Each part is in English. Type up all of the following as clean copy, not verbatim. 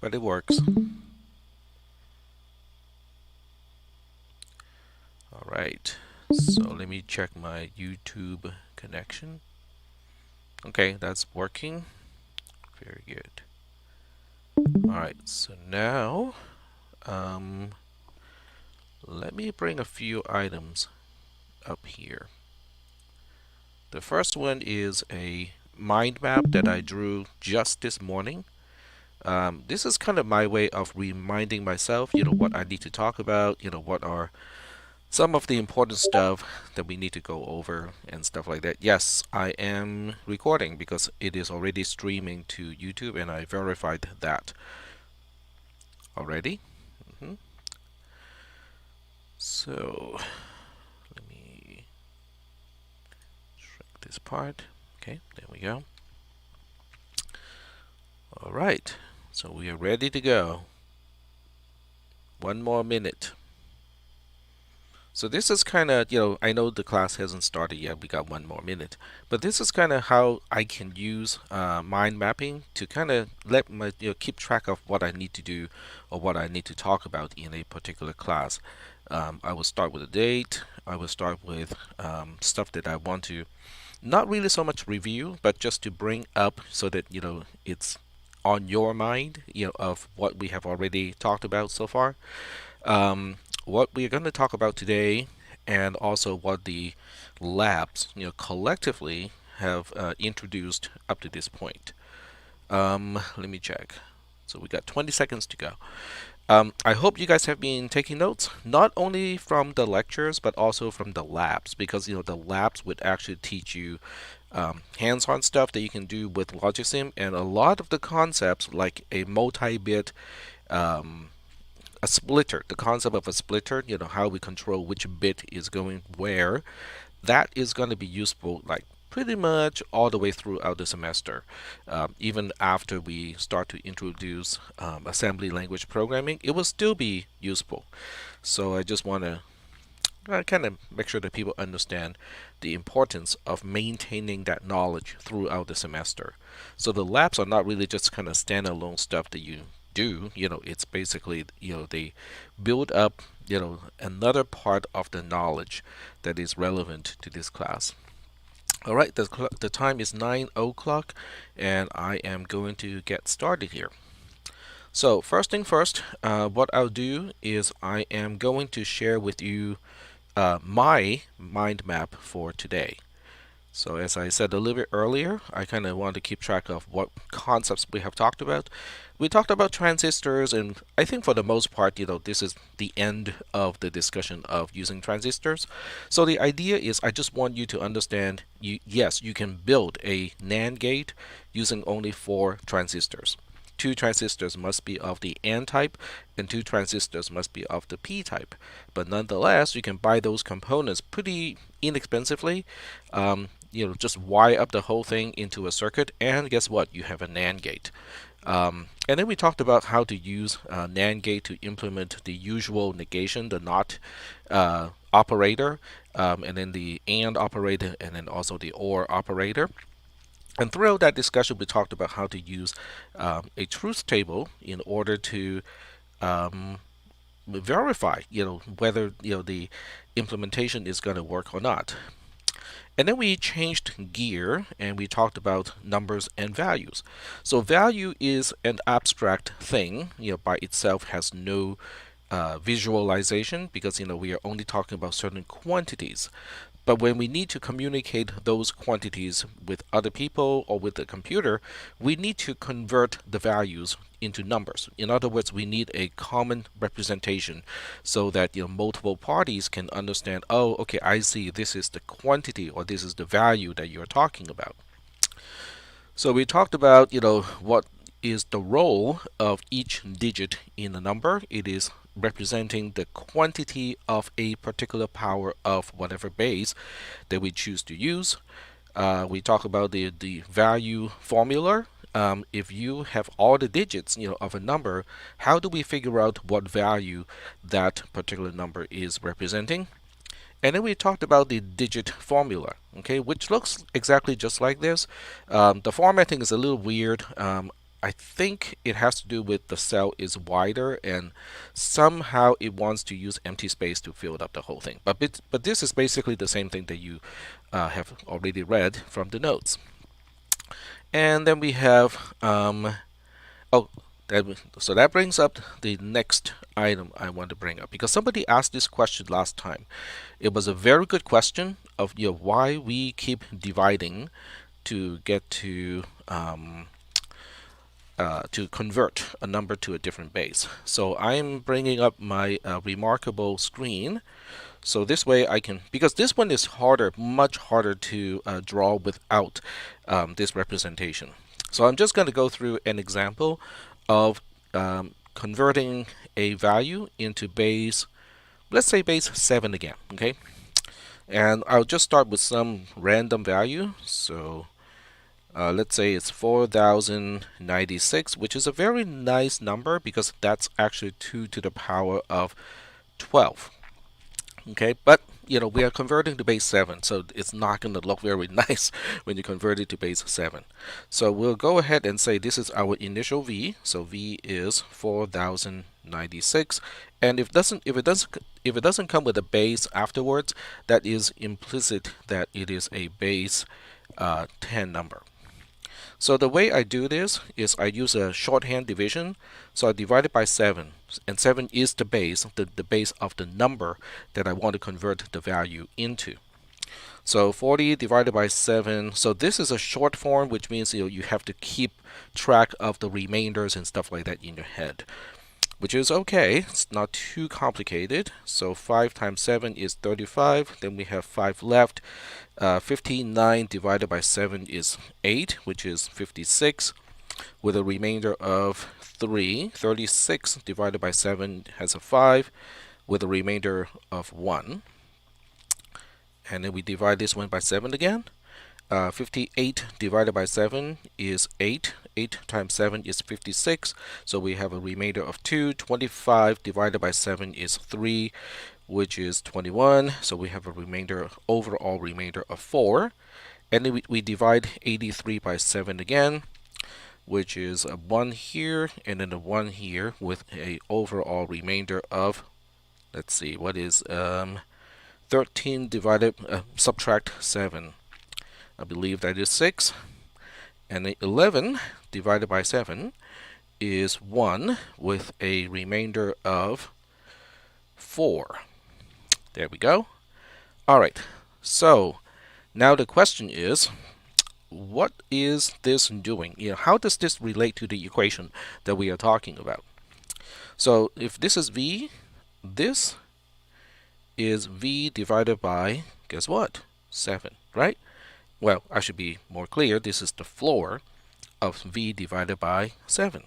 but it works. All right, so let me check my YouTube connection. Okay, that's working. Very good. All right, so now let me bring a few items up here. The first one is a mind map that I drew just this morning. This is kind of my way of reminding myself, what I need to talk about, what are some of the important stuff that we need to go over and stuff like that. Yes, I am recording because it is already streaming to YouTube and I verified that already. hmm So let me shrink this part. Okay, there we go. All right, so we are ready to go. One more minute. So this is kind of, I know the class hasn't started yet. We got one more minute. But this is kind of how I can use mind mapping to kind of let my, keep track of what I need to do or what I need to talk about in a particular class. I will start with a date. I will start with stuff that I want to, not really so much review, but just to bring up so that, it's on your mind, of what we have already talked about so far. What we're going to talk about today, and also what the labs, collectively have introduced up to this point. Let me check. So we got 20 seconds to go. I hope you guys have been taking notes, not only from the lectures, but also from the labs, because the labs would actually teach you hands-on stuff that you can do with LogicSim, and a lot of the concepts, like a multi-bit a splitter, the concept of a splitter, how we control which bit is going where, that is going to be useful like pretty much all the way throughout the semester. Even after we start to introduce assembly language programming, it will still be useful. So I just want to kind of make sure that people understand the importance of maintaining that knowledge throughout the semester. So the labs are not really just kind of standalone stuff that you do. It's basically, they build up, another part of the knowledge that is relevant to this class. All right, the time is 9 o'clock and I am going to get started here. So first thing first, what I'll do is I am going to share with you my mind map for today. So as I said a little bit earlier, I kind of want to keep track of what concepts we have talked about. We talked about transistors, and I think for the most part, this is the end of the discussion of using transistors. So the idea is I just want you to understand, yes, you can build a NAND gate using only 4 transistors. 2 transistors must be of the N type and 2 transistors must be of the P type. But nonetheless, you can buy those components pretty inexpensively. Just wire up the whole thing into a circuit, and guess what? You have a NAND gate. And then we talked about how to use NAND gate to implement the usual negation, the NOT operator, and then the AND operator, and then also the OR operator. And throughout that discussion, we talked about how to use a truth table in order to verify, whether the implementation is going to work or not. And then we changed gear and we talked about numbers and values. So value is an abstract thing, by itself has no visualization because we are only talking about certain quantities. But when we need to communicate those quantities with other people or with the computer, we need to convert the values into numbers. In other words, we need a common representation so that multiple parties can understand, oh, okay, I see this is the quantity or this is the value that you're talking about. So we talked about, what is the role of each digit in a number. It is representing the quantity of a particular power of whatever base that we choose to use. We talk about the value formula. If you have all the digits of a number, how do we figure out what value that particular number is representing? And then we talked about the digit formula, okay, which looks exactly just like this. The formatting is a little weird. I think it has to do with the cell is wider and somehow it wants to use empty space to fill up the whole thing. But this is basically the same thing that you have already read from the notes. And then we have oh, so that brings up the next item I want to bring up, because somebody asked this question last time. It was a very good question of why we keep dividing to get to convert a number to a different base. So I'm bringing up my remarkable screen. So this way I can, because this one is harder, much harder to draw without this representation. So I'm just going to go through an example of converting a value into base, let's say base 7 again, okay? And I'll just start with some random value. So let's say it's 4096, which is a very nice number because that's actually 2 to the power of 12. Okay, but we are converting to base 7, so it's not going to look very nice when you convert it to base 7. So we'll go ahead and say this is our initial v. So v is 4096, and if it doesn't come with a base afterwards, that is implicit that it is a base 10 number. So the way I do this is I use a shorthand division. So I divide it by 7, and 7 is the base, the base of the number that I want to convert the value into. So 40 divided by 7. So this is a short form, which means you have to keep track of the remainders and stuff like that in your head, which is okay. It's not too complicated. So 5 times 7 is 35. Then we have 5 left. 59 divided by 7 is 8, which is 56, with a remainder of 3. 36 divided by 7 has a 5, with a remainder of 1. And then we divide this one by 7 again. 58 divided by 7 is 8. 8 times 7 is 56, so we have a remainder of 2. 25 divided by 7 is 3, which is 21, so we have a overall remainder of 4. And then we divide 83 by 7 again, which is a 1 here and then a 1 here, with a overall remainder of, let's see, what is 13 subtract 7. I believe that is 6. And 11 divided by 7 is 1, with a remainder of 4. There we go. All right. So now the question is, what is this doing? How does this relate to the equation that we are talking about? So if this is v, this is v divided by, guess what? 7, right? Well, I should be more clear. This is the floor of v divided by 7.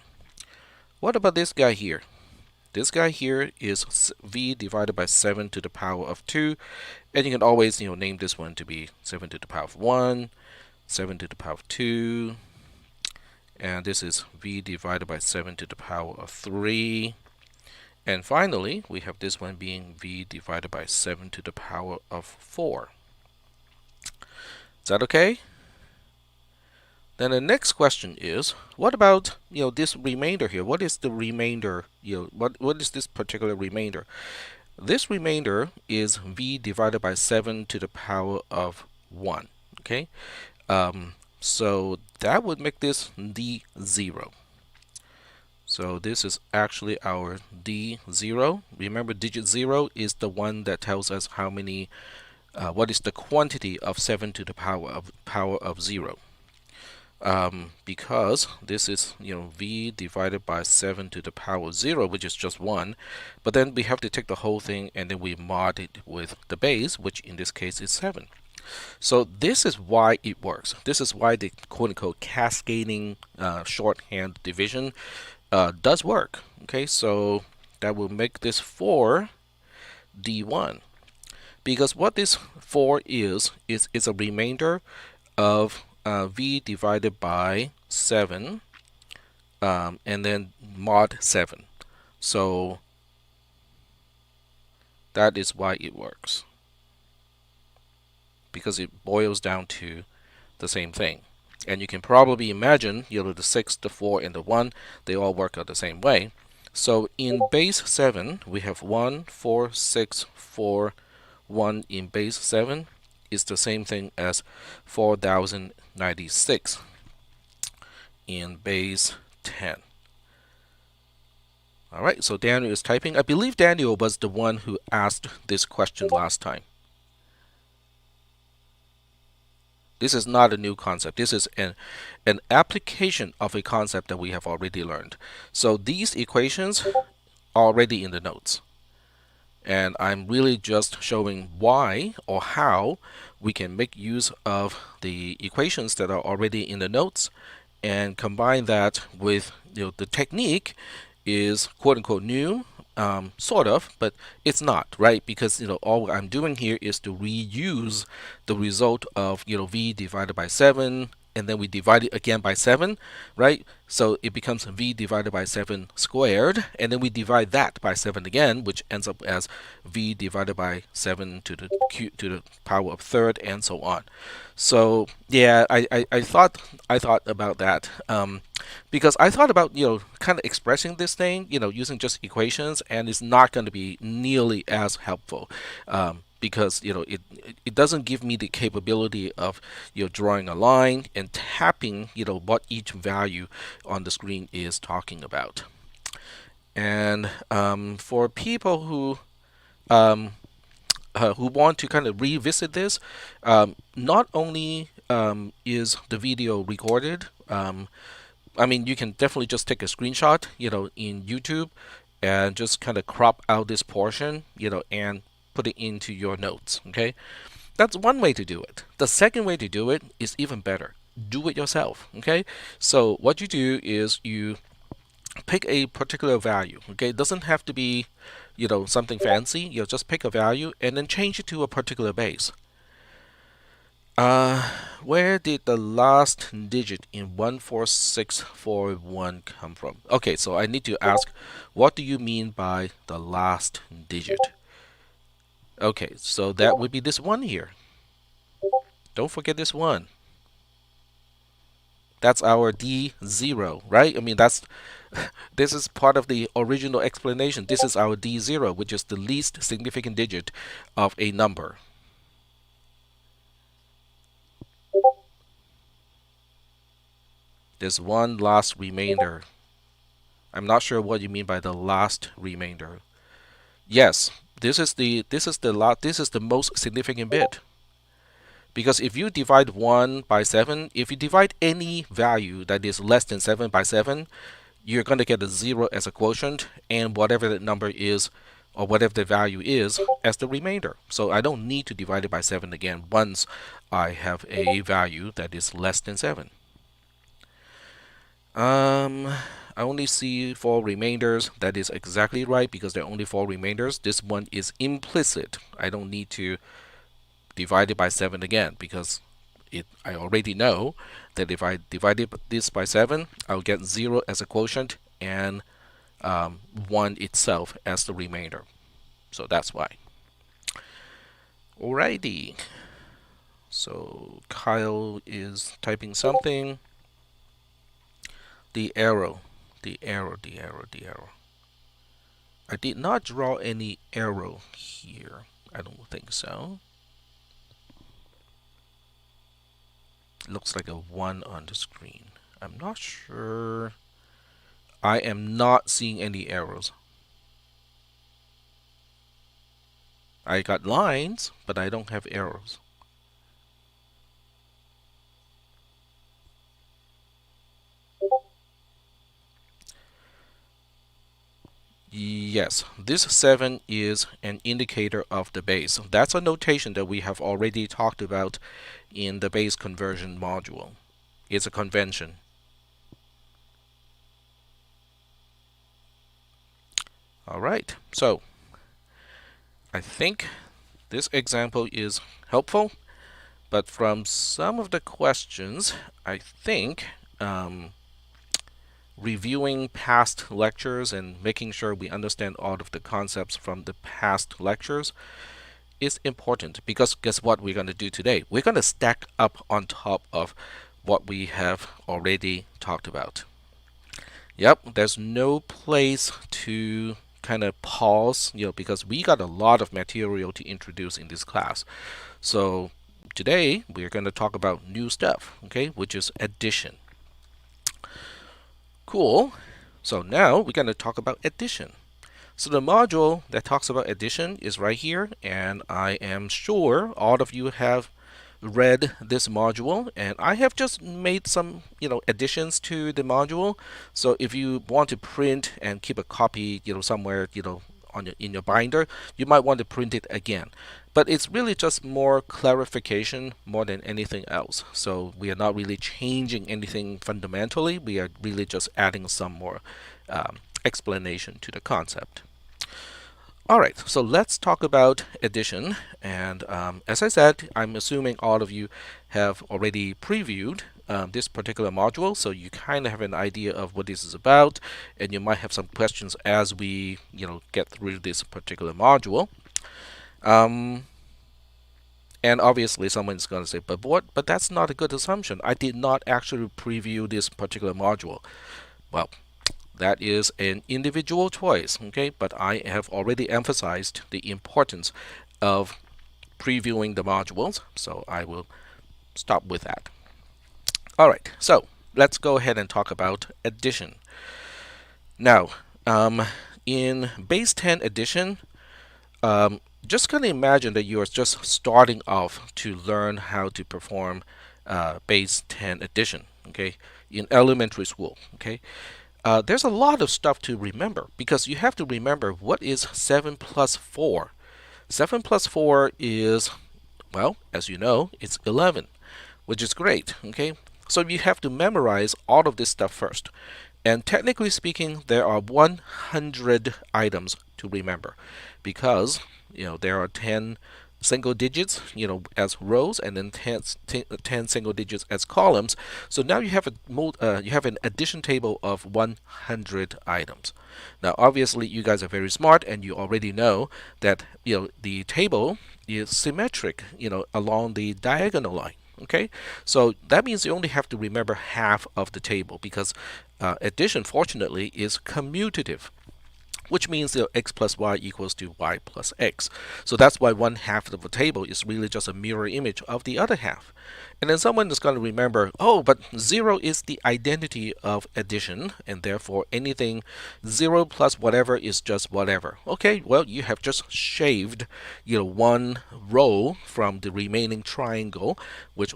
What about this guy here? This guy here is v divided by 7 to the power of 2. And you can always name this one to be 7 to the power of 1, 7 to the power of 2. And this is v divided by 7 to the power of 3. And finally, we have this one being v divided by 7 to the power of 4. Is that okay? Then the next question is, what about this remainder here? What is the remainder? What is this particular remainder? This remainder is v divided by 7 to the power of 1. Okay, so that would make this d0. So this is actually our d0. Remember, digit 0 is the one that tells us how many. What is the quantity of 7 to the power of 0? Because this is v divided by 7 to the power of 0, which is just 1, but then we have to take the whole thing and then we mod it with the base, which in this case is 7. So this is why it works. This is why the quote-unquote cascading shorthand division does work. Okay, so that will make this 4 d1, because what this 4 is a remainder of v divided by 7 and then mod 7. So that is why it works, because it boils down to the same thing. And you can probably imagine, the 6, the 4, and the 1, they all work out the same way. So in base 7, we have 1, 4, 6, 4, 1 in base 7 is the same thing as 4096 in base 10. All right, so Daniel is typing. I believe Daniel was the one who asked this question last time. This is not a new concept. This is an application of a concept that we have already learned. So these equations are already in the notes. And I'm really just showing why or how we can make use of the equations that are already in the notes and combine that with the technique is quote unquote new, sort of, but it's not, right? Because all I'm doing here is to reuse the result of v divided by 7, and then we divide it again by 7, right? So it becomes v divided by 7 squared, and then we divide that by 7 again, which ends up as v divided by 7 to the power of third, and so on. So yeah, I thought about that, because I thought about kind of expressing this thing using just equations, and it's not going to be nearly as helpful. Because it doesn't give me the capability of drawing a line and tapping what each value on the screen is talking about. And for people who want to kind of revisit this, not only is the video recorded, I mean, you can definitely just take a screenshot in YouTube and just kind of crop out this portion and put it into your notes. Okay, that's one way to do it. The second way to do it is even better. Do it yourself. Okay, so what you do is you pick a particular value. Okay, it doesn't have to be something fancy. Just pick a value and then change it to a particular base. Where did the last digit in 14641 come from? Okay, so I need to ask, what do you mean by the last digit? Okay, so that would be this one here. Don't forget this one. That's our D0, right? I mean, this is part of the original explanation. This is our D0, which is the least significant digit of a number. There's one last remainder. I'm not sure what you mean by the last remainder. Yes, this is the most significant bit. Because if you divide 1 by 7, if you divide any value that is less than 7 by 7, you're going to get a 0 as a quotient, and whatever the number is, or whatever the value is, as the remainder. So I don't need to divide it by 7 again once I have a value that is less than 7. I only see 4 remainders. That is exactly right, because there are only 4 remainders. This one is implicit. I don't need to divide it by 7 again, because I already know that if I divide this by 7, I'll get 0 as a quotient and 1 itself as the remainder. So that's why. Alrighty. So Kyle is typing something. The arrow. I did not draw any arrow here. I don't think so. Looks like a 1 on the screen. I'm not sure. I am not seeing any arrows. I got lines, but I don't have arrows. Yes, this 7 is an indicator of the base. That's a notation that we have already talked about in the base conversion module. It's a convention. All right, so I think this example is helpful, but from some of the questions, I think reviewing past lectures and making sure we understand all of the concepts from the past lectures is important, because guess what we're going to do today? We're going to stack up on top of what we have already talked about. Yep, there's no place to kind of pause, because we got a lot of material to introduce in this class. So today we're going to talk about new stuff, okay, which is addition. Cool. So now we're going to talk about addition. So the module that talks about addition is right here, and I am sure all of you have read this module, and I have just made some additions to the module. So if you want to print and keep a copy somewhere in your binder, you might want to print it again. But it's really just more clarification more than anything else. So we are not really changing anything fundamentally. We are really just adding some more explanation to the concept. Alright, so let's talk about addition. And as I said, I'm assuming all of you have already previewed this particular module, so you kind of have an idea of what this is about, and you might have some questions as we get through this particular module. And obviously someone's going to say, but that's not a good assumption. I did not actually preview this particular module. Well, that is an individual choice, okay? But I have already emphasized the importance of previewing the modules, so I will stop with that. All right, so let's go ahead and talk about addition. Now, in base 10 addition, just kind of imagine that you are just starting off to learn how to perform base 10 addition, okay, in elementary school, okay? There's a lot of stuff to remember because you have to remember what is 7 plus 4. 7 plus 4 is, well, as you know, it's 11, which is great, okay? So you have to memorize all of this stuff first. And technically speaking, there are 100 items to remember because, there are 10 single digits, as rows, and then 10 single digits as columns. So now you have an addition table of 100 items. Now, obviously, you guys are very smart, and you already know that the table is symmetric, along the diagonal line. Okay, so that means you only have to remember half of the table because addition, fortunately, is commutative, which means x plus y equals to y plus x. So that's why one half of the table is really just a mirror image of the other half. And then someone is going to remember, oh, but 0 is the identity of addition, and therefore anything 0 plus whatever is just whatever. Okay, well, you have just shaved one row from the remaining triangle, which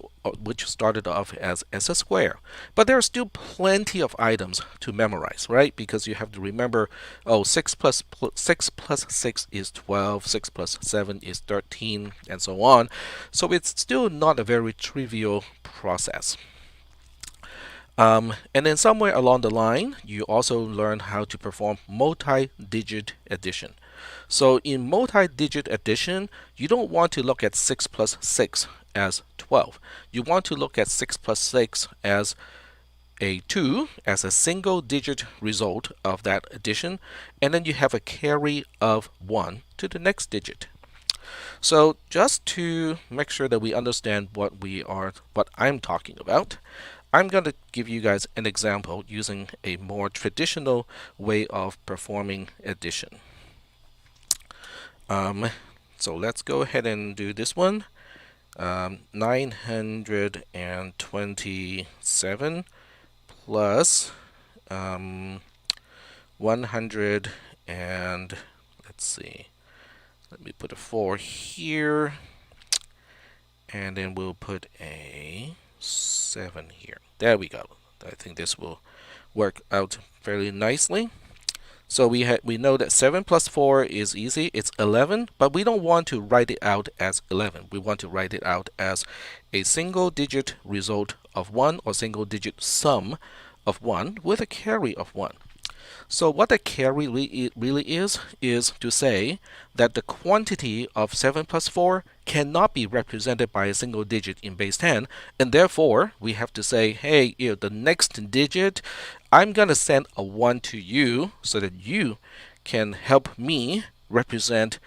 started off as a square. But there are still plenty of items to memorize, right? Because you have to remember, oh, 6 plus 6 is 12, 6 plus 7 is 13, and so on. So it's still not a very trivial process. And then somewhere along the line, you also learn how to perform multi-digit addition. So in multi-digit addition, you don't want to look at 6 plus 6 as 12. You want to look at 6 plus 6 as a 2 as a single digit result of that addition, and then you have a carry of 1 to the next digit. So just to make sure that we understand what I'm talking about, I'm going to give you guys an example using a more traditional way of performing addition. So let's go ahead and do this one. 927 plus 100 and let's see. Let me put a 4 here, and then we'll put a 7 here. There we go. I think this will work out fairly nicely. So we know that 7 plus 4 is easy. It's 11, but we don't want to write it out as 11. We want to write it out as a single digit result of 1 or single digit sum of 1 with a carry of 1. So what the carry really is to say that the quantity of 7 plus 4 cannot be represented by a single digit in base 10, and therefore we have to say, hey, the next digit, I'm going to send a 1 to you so that you can help me represent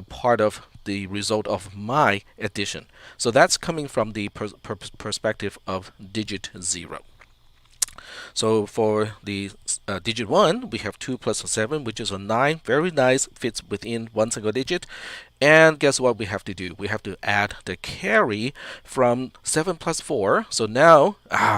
part of the result of my addition. So that's coming from the perspective of digit 0. So for the digit 1, we have 2 plus 7, which is a 9. Very nice, fits within one single digit. And guess what we have to do? We have to add the carry from 7 plus 4. So now,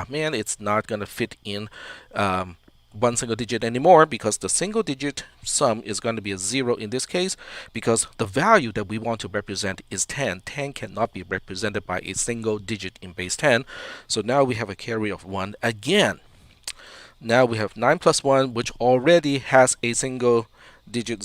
man, it's not going to fit in one single digit anymore, because the single digit sum is going to be a 0 in this case, because the value that we want to represent is 10. 10 cannot be represented by a single digit in base 10. So now we have a carry of 1 again. Now we have 9 plus 1, which already has a single digit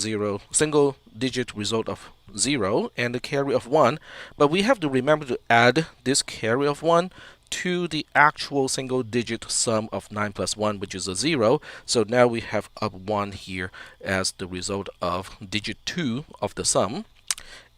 result of 0 and a carry of 1. But we have to remember to add this carry of 1 to the actual single digit sum of 9 plus 1, which is a 0. So now we have a 1 here as the result of digit 2 of the sum.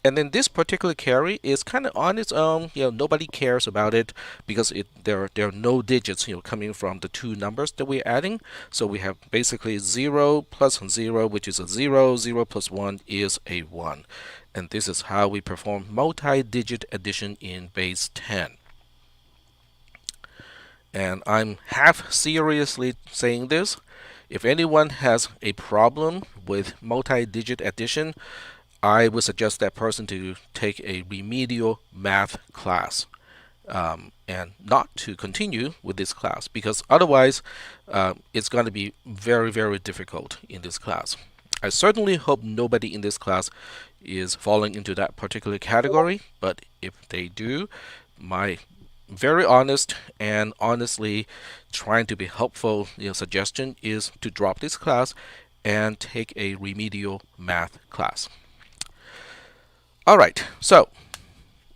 And then this particular carry is kind of on its own. Nobody cares about it, because there are no digits coming from the two numbers that we're adding. So we have basically 0 plus 0, which is a 0. 0 plus 1 is a 1. And this is how we perform multi-digit addition in base 10. And I'm half seriously saying this. If anyone has a problem with multi-digit addition, I would suggest that person to take a remedial math class and not to continue with this class, because otherwise it's going to be very, very difficult in this class. I certainly hope nobody in this class is falling into that particular category, but if they do, my very honest and honestly trying to be helpful suggestion is to drop this class and take a remedial math class. All right, so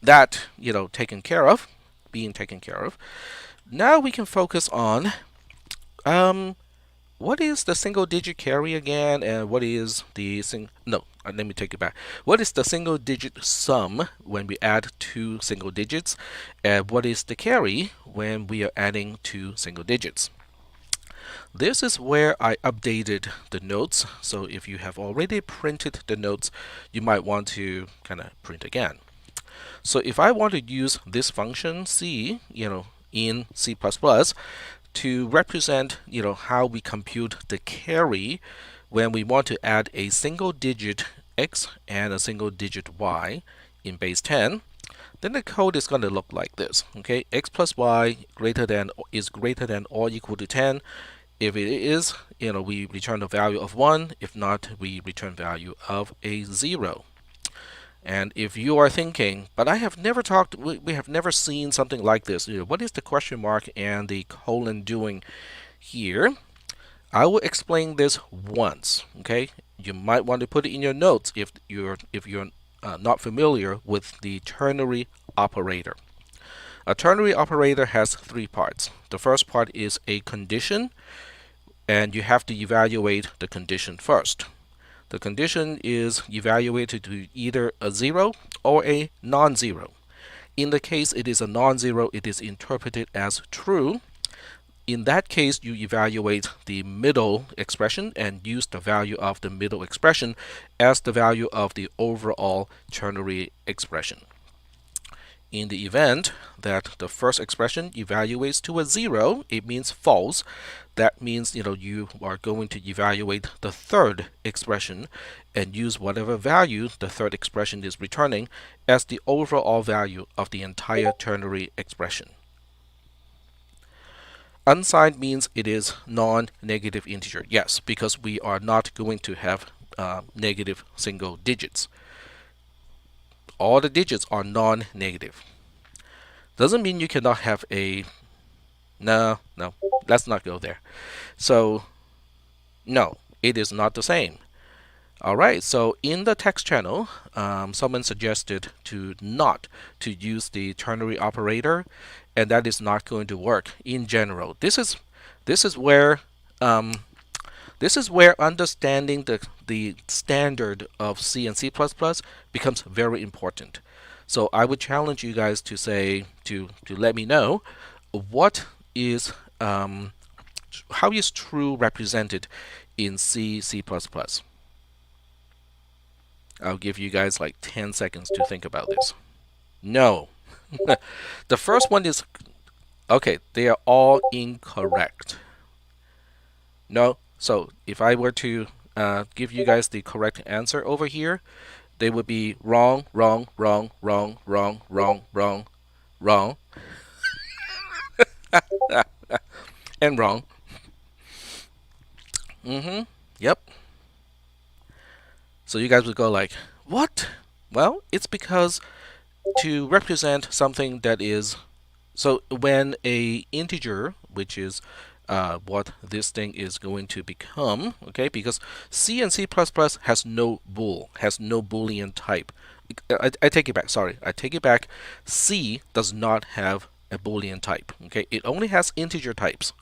that being taken care of, now we can focus on what is the single digit carry again, and what is the let me take it back. What is the single digit sum when we add two single digits, and what is the carry when we are adding two single digits? This is where I updated the notes. So if you have already printed the notes, you might want to kind of print again. So if I want to use this function C, in C++ to represent, how we compute the carry when we want to add a single digit x and a single digit y in base 10, then the code is going to look like this. Okay, x plus y is greater than or equal to 10. If it is, we return the value of 1. If not, we return value of a 0. And if you are thinking, but we have never seen something like this. What is the question mark and the colon doing here? I will explain this once. Okay, you might want to put it in your notes if you're not familiar with the ternary operator. A ternary operator has three parts. The first part is a condition, and you have to evaluate the condition first. The condition is evaluated to either a 0 or a non-zero. In the case it is a non-zero, it is interpreted as true. In that case, you evaluate the middle expression and use the value of the middle expression as the value of the overall ternary expression. In the event that the first expression evaluates to a 0, it means false. That means you are going to evaluate the third expression and use whatever value the third expression is returning as the overall value of the entire ternary expression. Unsigned means it is non-negative integer. Yes, because we are not going to have negative single digits. All the digits are non-negative. Doesn't mean you cannot have a... No, let's not go there. So, no, it is not the same. Alright, so in the text channel, someone suggested not to use the ternary operator, and that is not going to work in general. This is where understanding the standard of C and C++ becomes very important. So I would challenge you guys to let me know what is how is true represented in C++. I'll give you guys like 10 seconds to think about this. No. The first one is, okay, they are all incorrect. No. So if I were to give you guys the correct answer over here, they would be wrong, wrong, wrong, wrong, wrong, wrong, wrong, wrong, and wrong. Yep. So you guys would go like, what? Well, it's because to represent something that is, so when a integer, which is what this thing is going to become, okay, because C and C++ has no bool, has no Boolean type. I take it back, sorry, I take it back. C does not have a Boolean type, okay, it only has integer types.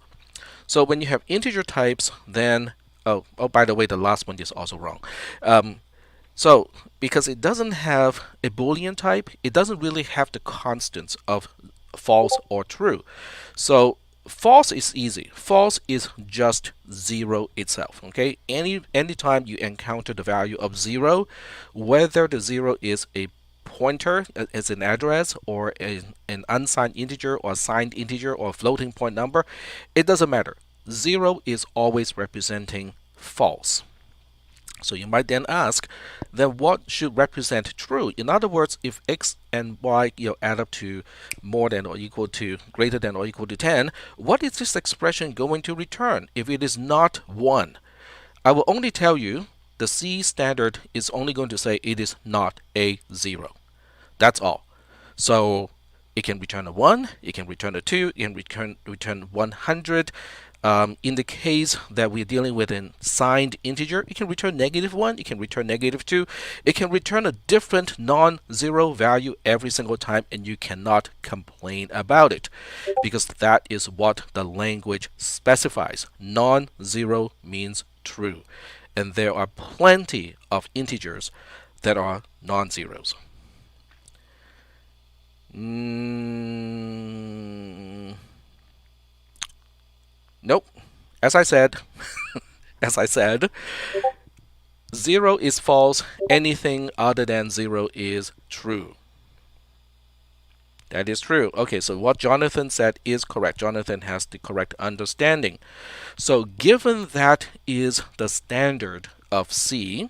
So when you have integer types, then, oh, by the way, the last one is also wrong. So because it doesn't have a Boolean type, it doesn't really have the constants of false or true. So false is easy. False is just 0 itself. Okay, anytime you encounter the value of 0, whether the 0 is a pointer as an address or an unsigned integer or a signed integer or a floating point number, it doesn't matter. 0 is always representing false. So you might then ask, then what should represent true? In other words, if x and y add up to more than or equal to, greater than or equal to 10, what is this expression going to return if it is not 1? I will only tell you the C standard is only going to say it is not a 0. That's all. So it can return a 1, it can return a 2, it can return 100. In the case that we're dealing with a signed integer, it can return -1, it can return -2, it can return a different non-zero value every single time, and you cannot complain about it because that is what the language specifies. Non-zero means true, and there are plenty of integers that are non-zeros. Nope. As I said, as I said, 0 is false. Anything other than 0 is true. That is true. Okay, so what Jonathan said is correct. Jonathan has the correct understanding. So given that is the standard of C,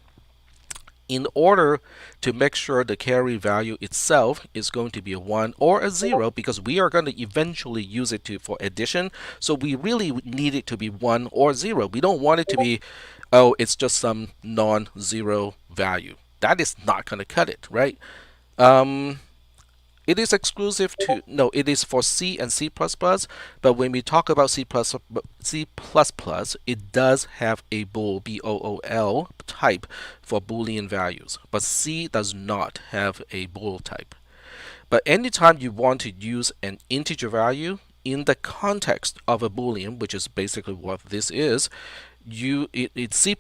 in order to make sure the carry value itself is going to be a 1 or a 0, because we are going to eventually use it for addition, so we really need it to be 1 or 0. We don't want it to be, oh, it's just some non-zero value. That is not going to cut it, right? It is exclusive to, no, it is for C and C++, but when we talk about C++, it does have a bool, B-O-O-L type for Boolean values, but C does not have a bool type. But anytime you want to use an integer value in the context of a Boolean, which is basically what this is, C++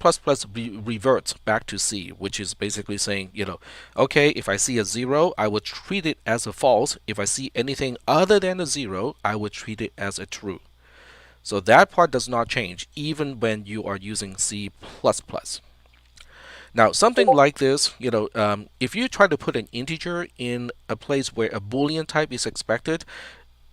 reverts back to C, which is basically saying, okay, if I see a 0, I will treat it as a false. If I see anything other than a 0, I will treat it as a true. So that part does not change even when you are using C++. Now, something like this, if you try to put an integer in a place where a Boolean type is expected,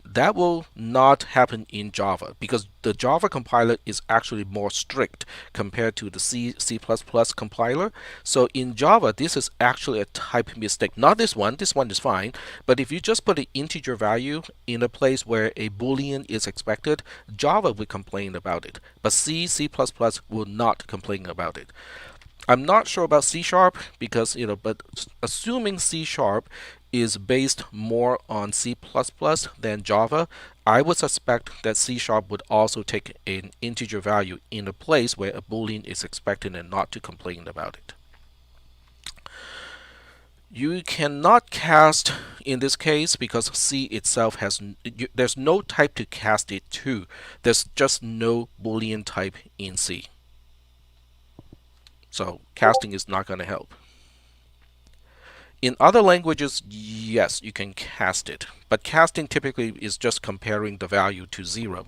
that will not happen in Java because the Java compiler is actually more strict compared to the C++ compiler. So in Java, this is actually a type mistake. Not this one is fine, but if you just put an integer value in a place where a Boolean is expected, Java will complain about it, but C++ will not complain about it. I'm not sure about C# because, but assuming C# is based more on C++ than Java, I would suspect that C# would also take an integer value in a place where a Boolean is expected and not to complain about it. You cannot cast in this case because C itself there's no type to cast it to. There's just no Boolean type in C. So casting is not going to help. In other languages, yes, you can cast it, but casting typically is just comparing the value to 0.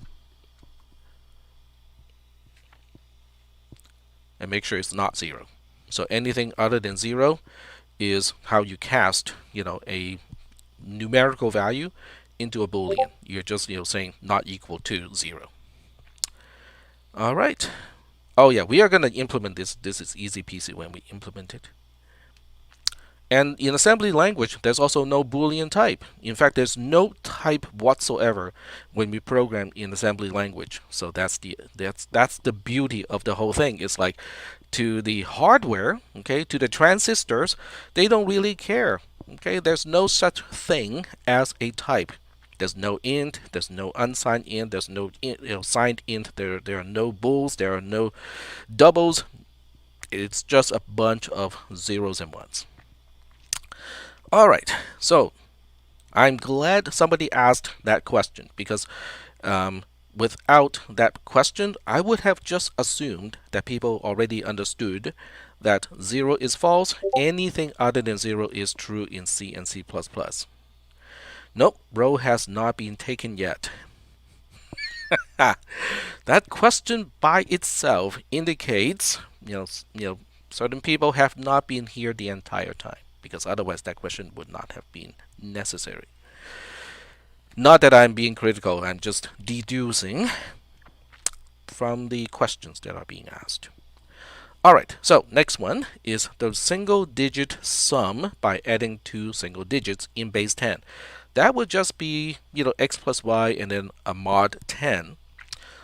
And make sure it's not 0. So anything other than 0 is how you cast, a numerical value into a boolean. You're just, saying not equal to 0. All right. Oh yeah, we are going to implement this. This is easy peasy when we implement it. And in assembly language, there's also no Boolean type. In fact, there's no type whatsoever when we program in assembly language. So that's the beauty of the whole thing. It's like to the hardware, okay, to the transistors, they don't really care. Okay, there's no such thing as a type. There's no int, there's no unsigned int, there's no signed int, there are no bools, there are no doubles. It's just a bunch of zeros and ones. All right, so I'm glad somebody asked that question because without that question, I would have just assumed that people already understood that 0 is false. Anything other than 0 is true in C and C++. Nope, row has not been taken yet. That question by itself indicates, certain people have not been here the entire time, because otherwise that question would not have been necessary. Not that I'm being critical, I'm just deducing from the questions that are being asked. Alright, so next one is the single digit sum by adding two single digits in base 10. That would just be, x plus y and then a mod 10.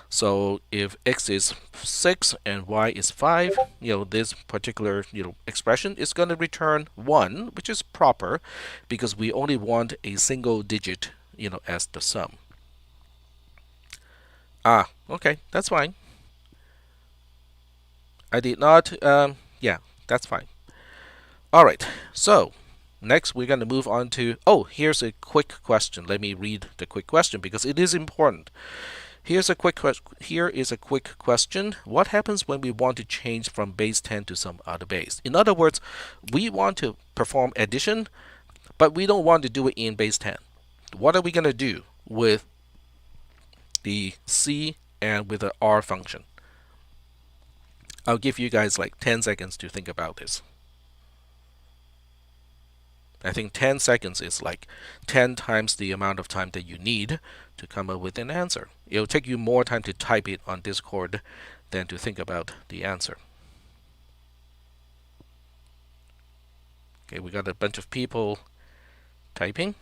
So if x is 6 and y is 5, this particular expression is going to return 1, which is proper because we only want a single digit as the sum. Okay, that's fine. I did not, yeah, that's fine. All right, so next we're going to move on to, here's a quick question. Let me read the quick question because it is important. Here is a quick question. What happens when we want to change from base 10 to some other base? In other words, we want to perform addition, but we don't want to do it in base 10. What are we going to do with the C and with the R function? I'll give you guys like 10 seconds to think about this. I think 10 seconds is like 10 times the amount of time that you need to come up with an answer. It'll take you more time to type it on Discord than to think about the answer. Okay, we got a bunch of people typing.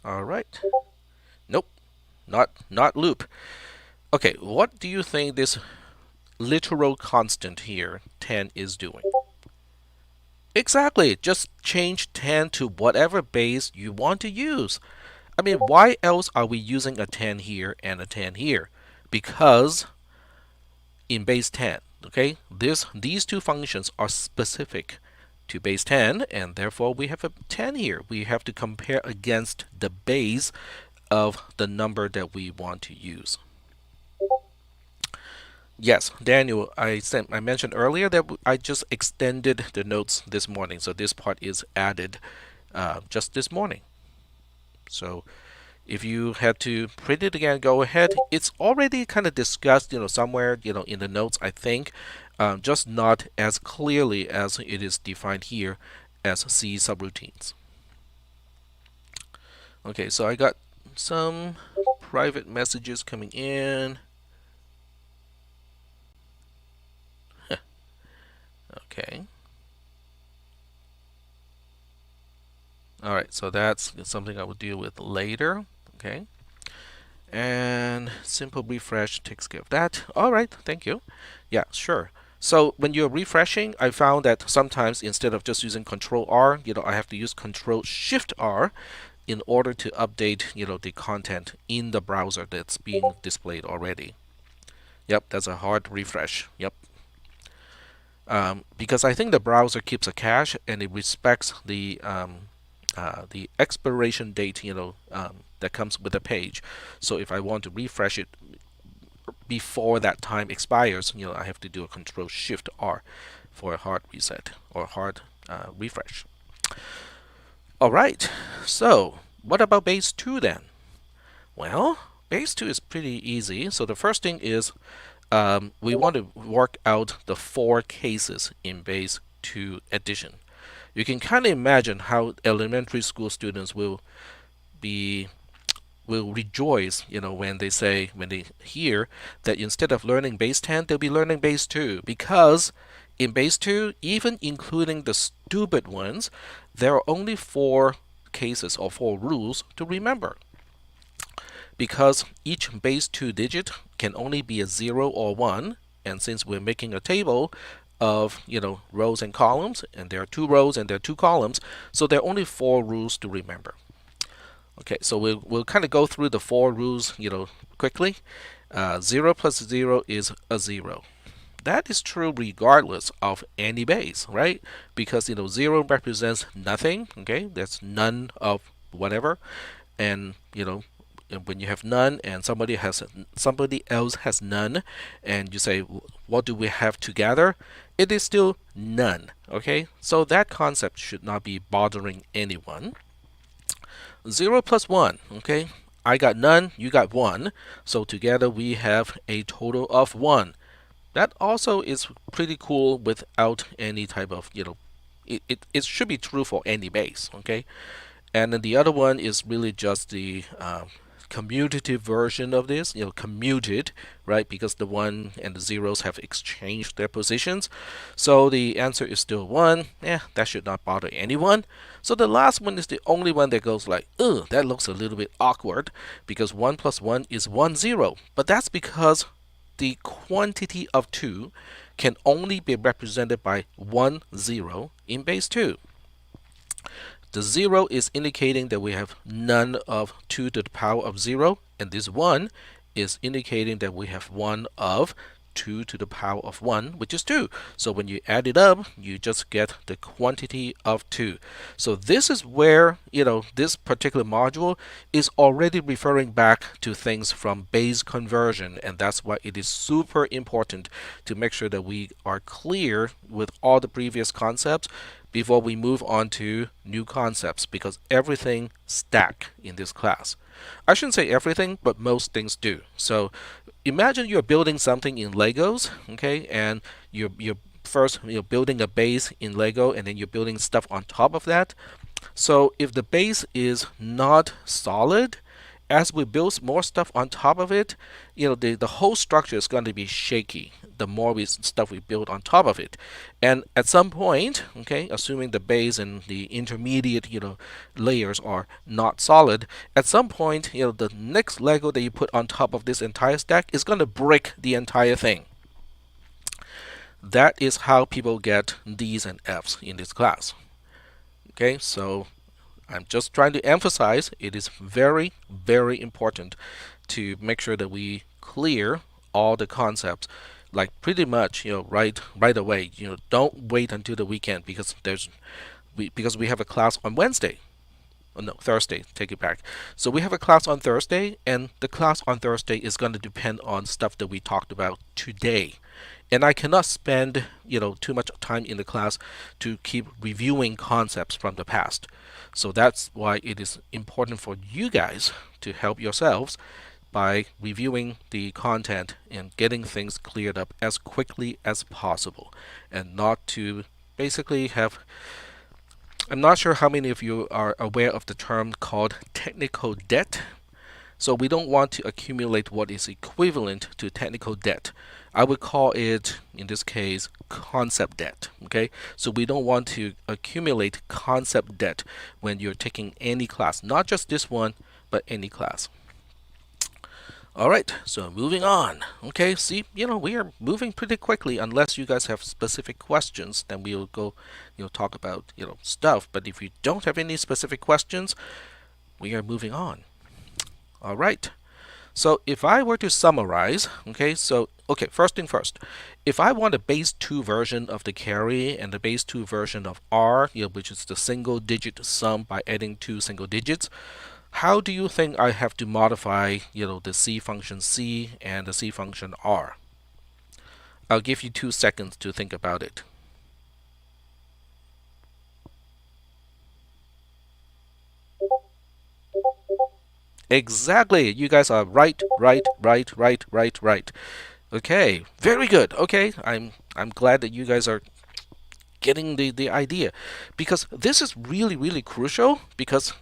All right. Nope, not loop. Okay, what do you think this literal constant here, 10, is doing? Exactly, just change 10 to whatever base you want to use. I mean, why else are we using a 10 here and a 10 here? Because in base 10, okay, these two functions are specific to base 10, and therefore we have a 10 here. We have to compare against the base of the number that we want to use. Yes, Daniel, I mentioned earlier that I just extended the notes this morning, so this part is added just this morning. So if you had to print it again, go ahead. It's already kind of discussed, somewhere, in the notes, I think, just not as clearly as it is defined here as C subroutines. Okay, so I got some private messages coming in. Okay. All right, so that's something I will deal with later. Okay. And simple refresh takes care of that. All right, thank you. Yeah, sure. So when you're refreshing, I found that sometimes instead of just using Control R, I have to use Control Shift R in order to update, the content in the browser that's being displayed already. Yep, that's a hard refresh. Yep. Because I think the browser keeps a cache and it respects the expiration date, that comes with the page. So if I want to refresh it before that time expires, I have to do a Control Shift R for a hard reset or hard refresh. All right. So what about base 2 then? Well, base 2 is pretty easy. So the first thing is we want to work out the 4 cases in base 2 addition. You can kind of imagine how elementary school students be will rejoice, when they hear that instead of learning base 10, they'll be learning base 2, because in base 2, even including the stupid ones, there are only 4 cases or 4 rules to remember. Because each base 2 digit can only be a 0 or 1, and since we're making a table of rows and columns, and there are 2 rows and there are 2 columns, so there are only 4 rules to remember. Okay, so we'll kind of go through the 4 rules, quickly. 0 plus 0 is a 0. That is true regardless of any base, right? Because 0 represents nothing. Okay, that's none of whatever, and when you have none and somebody else has none, and you say, what do we have together? It is still none. Okay, so that concept should not be bothering anyone. 0 plus 1, okay? I got none, you got 1, so together we have a total of 1. That also is pretty cool without any type of, it should be true for any base, okay? And then the other one is really just the commutative version of this, commuted, right? Because the 1 and the zeros have exchanged their positions. So the answer is still 1. That should not bother anyone. So the last one is the only one that goes like, ugh, that looks a little bit awkward, because 1 plus 1 is 1, 0. But that's because the quantity of 2 can only be represented by 1, 0 in base 2. The 0 is indicating that we have none of 2 to the power of 0, and this 1 is indicating that we have 1 of 2 to the power of 1, which is 2. So when you add it up, you just get the quantity of 2. So this is where, this particular module is already referring back to things from base conversion, and that's why it is super important to make sure that we are clear with all the previous concepts before we move on to new concepts, because everything stack in this class. I shouldn't say everything, but most things do. So imagine you're building something in Legos, okay, and you're first building a base in Lego, and then you're building stuff on top of that. So if the base is not solid, as we build more stuff on top of it, the whole structure is going to be shaky the more stuff we build on top of it. And at some point, okay, assuming the base and the intermediate layers are not solid, at some point the next Lego that you put on top of this entire stack is going to break the entire thing. That is how people get D's and F's in this class. Okay, so I'm just trying to emphasize it is very, very important to make sure that we clear all the concepts, like pretty much right away. Don't wait until the weekend, because we have a class on Wednesday. Oh, no, Thursday, take it back. So we have a class on Thursday, and the class on Thursday is going to depend on stuff that we talked about today. And I cannot spend too much time in the class to keep reviewing concepts from the past. So that's why it is important for you guys to help yourselves by reviewing the content and getting things cleared up as quickly as possible, and not to basically have. I'm not sure how many of you are aware of the term called technical debt. So we don't want to accumulate what is equivalent to technical debt. I would call it, in this case, concept debt. Okay, so we don't want to accumulate concept debt when you're taking any class, not just this one, but any class. All right, so moving on. Okay, see, we are moving pretty quickly. Unless you guys have specific questions, then we'll go, talk about, stuff. But if you don't have any specific questions, we are moving on. All right. So if I were to summarize, first thing first, if I want a base 2 version of the carry and the base 2 version of R, which is the single digit sum by adding 2 single digits, how do you think I have to modify, the C function C and the C function R? I'll give you 2 seconds to think about it. Exactly. You guys are right. Okay, very good. Okay, I'm glad that you guys are getting the idea, because this is really crucial, because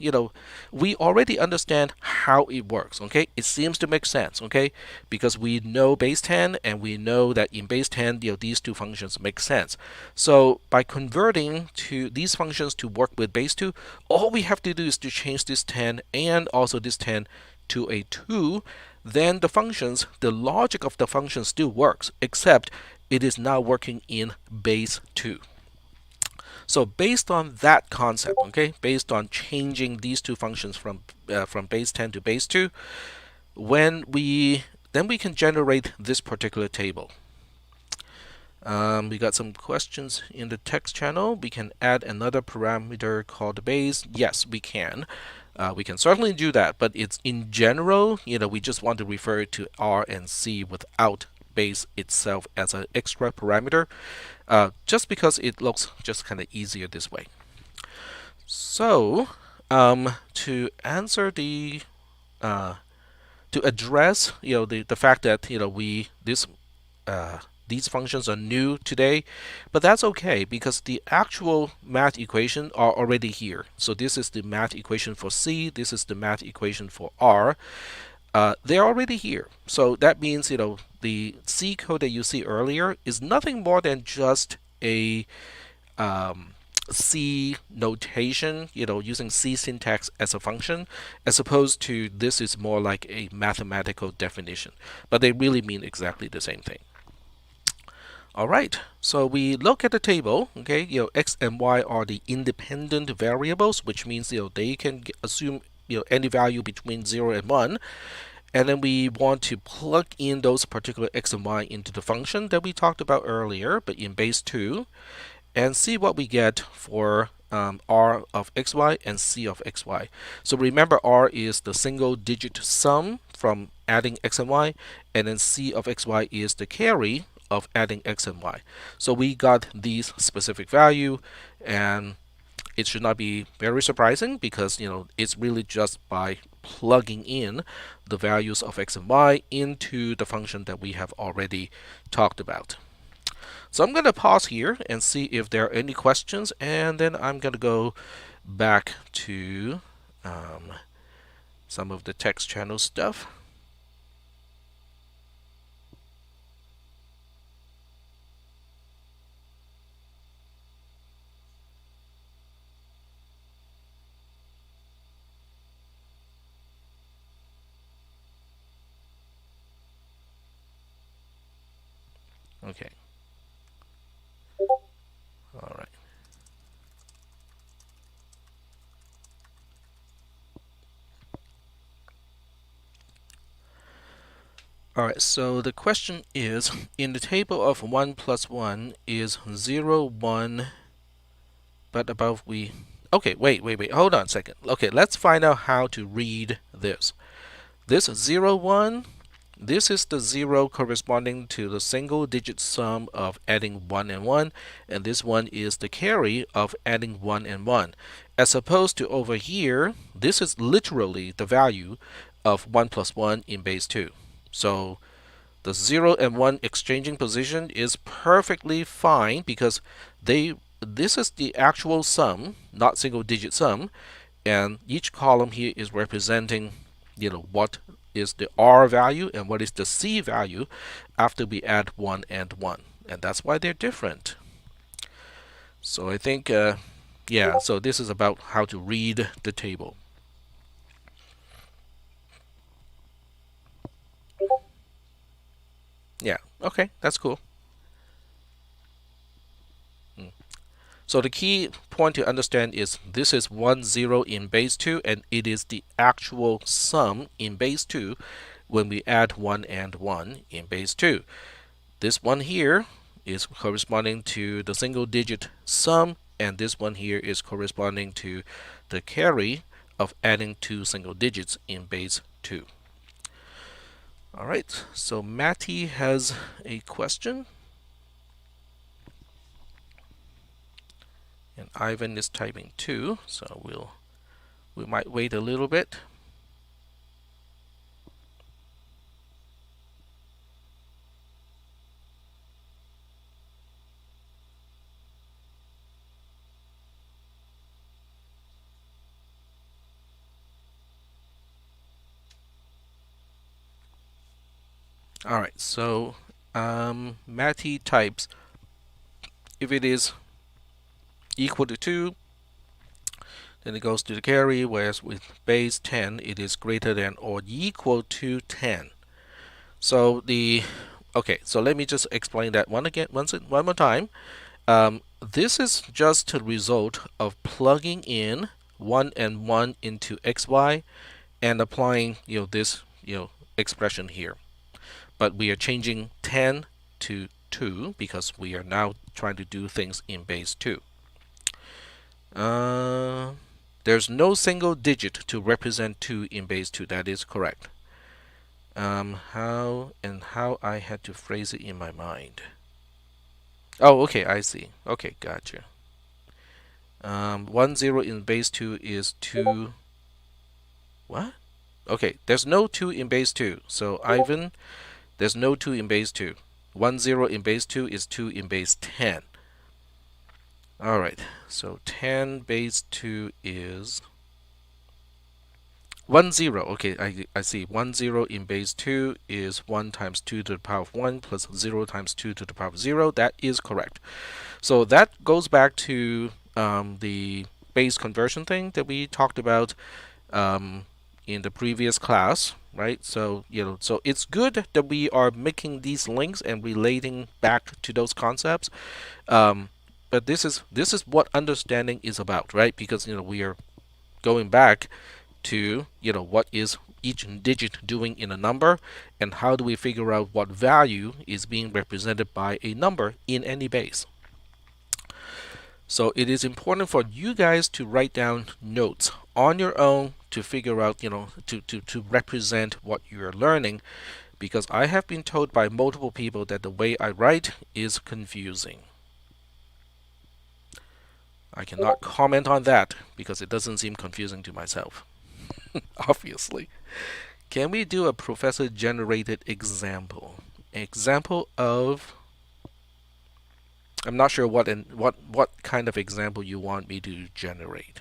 we already understand how it works. Okay, it seems to make sense. Okay, because we know base 10, and we know that in base 10 these two functions make sense. So by converting to these functions to work with base 2, all we have to do is to change this 10 and also this 10 to a 2. Then the logic of the function still works, except it is now working in base 2. So based on that concept, okay, based on changing these two functions from base 10 to base 2, then we can generate this particular table. We got some questions in the text channel. We can add another parameter called base. Yes, we can. We can certainly do that, but it's in general, we just want to refer to R and C without base itself as an extra parameter, just because it looks just kind of easier this way. So to answer to address the fact that these functions are new today, but that's okay, because the actual math equation are already here. So this is the math equation for C, this is the math equation for R. They're already here. So that means the C code that you see earlier is nothing more than just a C notation, using C syntax as a function, as opposed to this is more like a mathematical definition. But they really mean exactly the same thing. All right, so we look at the table. Okay, x and y are the independent variables, which means they can assume any value between 0 and 1. And then we want to plug in those particular x and y into the function that we talked about earlier, but in base 2, and see what we get for r of xy and c of xy. So remember, r is the single digit sum from adding x and y, and then c of xy is the carry of adding x and y. So we got these specific value, and it should not be very surprising, because it's really just by plugging in the values of x and y into the function that we have already talked about. So I'm going to pause here and see if there are any questions, and then I'm going to go back to some of the text channel stuff. Okay. All right. All right, so the question is, in the table of 1 plus 1 is 0, 1, but above we... Okay, wait, hold on a second. Okay, let's find out how to read this. This 0, 1, this is the 0 corresponding to the single digit sum of adding 1 and 1, and this one is the carry of adding 1 and 1. As opposed to over here, this is literally the value of 1 plus 1 in base 2. So the 0 and 1 exchanging position is perfectly fine, because this is the actual sum, not single digit sum, and each column here is representing what is the R value and what is the C value after we add 1 and 1, and that's why they're different. So I think yeah, so this is about how to read the table. Yeah, okay, that's cool. So the key point to understand is this is 1, 0 in base 2, and it is the actual sum in base 2 when we add 1 and 1 in base 2. This one here is corresponding to the single digit sum, and this one here is corresponding to the carry of adding 2 single digits in base 2. All right, so Matty has a question. And Ivan is typing too, so we might wait a little bit. All right, so Matty types if it is equal to 2, then it goes to the carry, whereas with base 10, it is greater than or equal to 10. So so let me just explain that one more time. This is just a result of plugging in 1 and 1 into xy and applying this expression here. But we are changing 10 to 2 because we are now trying to do things in base 2. There's no single digit to represent 2 in base 2. That is correct. How I had to phrase it in my mind. Oh, okay, I see. Okay, gotcha. 1 0 in base 2 is 2. What? Okay, there's no 2 in base 2. So, Ivan, there's no 2 in base 2. 1 0 in base 2 is 2 in base 10. Alright, so 10 base 2 is 1 0. Okay, I see. 1 0 in base 2 is 1 times 2 to the power of 1 plus 0 times 2 to the power of 0. That is correct. So that goes back to the base conversion thing that we talked about in the previous class, right? So so it's good that we are making these links and relating back to those concepts. But this is what understanding is about, right? Because we are going back to what is each digit doing in a number, and how do we figure out what value is being represented by a number in any base. So it is important for you guys to write down notes on your own to figure out, to represent what you're learning, because I have been told by multiple people that the way I write is confusing. I cannot comment on that because it doesn't seem confusing to myself. Obviously. Can we do a professor generated example? Example of, I'm not sure what kind of example you want me to generate.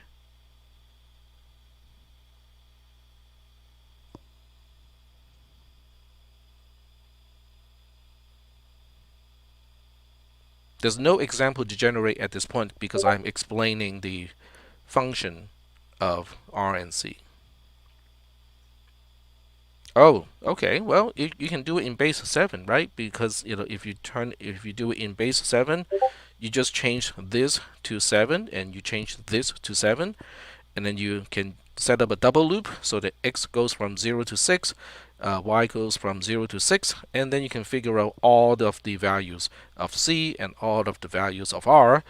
There's no example to generate at this point because I'm explaining the function of R and C. Oh, okay. Well, you can do it in base 7, right? Because if you do it in base 7, you just change this to 7 and you change this to 7, and then you can set up a double loop so that x goes from 0 to 6, y goes from 0 to 6, and then you can figure out all of the values of C and all of the values of R,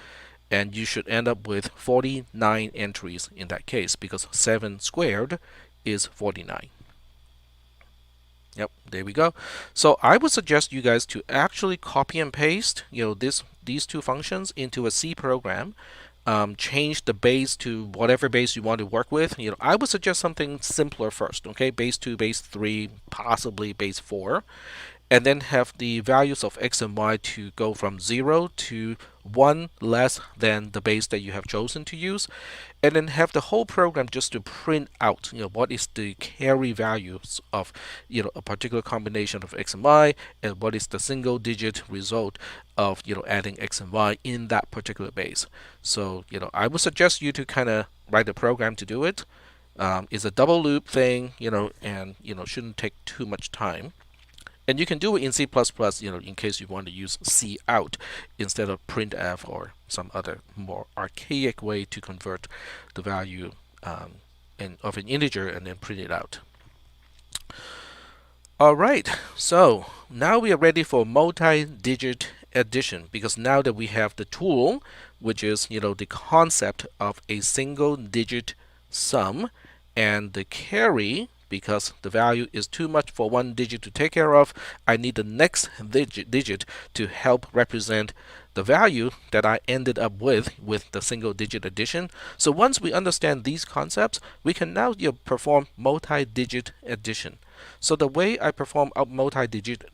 and you should end up with 49 entries in that case because 7 squared is 49. Yep, there we go. So I would suggest you guys to actually copy and paste, these two functions into a C program. Change the base to whatever base you want to work with. I would suggest something simpler first. Okay, base 2, base 3, possibly base 4. And then have the values of x and y to go from 0 to 1 less than the base that you have chosen to use, and then have the whole program just to print out what is the carry values of a particular combination of x and y, and what is the single digit result of adding x and y in that particular base. So I would suggest you to kind of write a program to do it. It's a double loop thing, and shouldn't take too much time. And you can do it in C++, in case you want to use cout instead of printf or some other more archaic way to convert the value of an integer and then print it out. All right, so now we are ready for multi-digit addition, because now that we have the tool, which is the concept of a single digit sum, and the carry, because the value is too much for one digit to take care of, I need the next digit to help represent the value that I ended up with the single digit addition. So once we understand these concepts, we can now perform multi-digit addition. So the way I perform multi-digit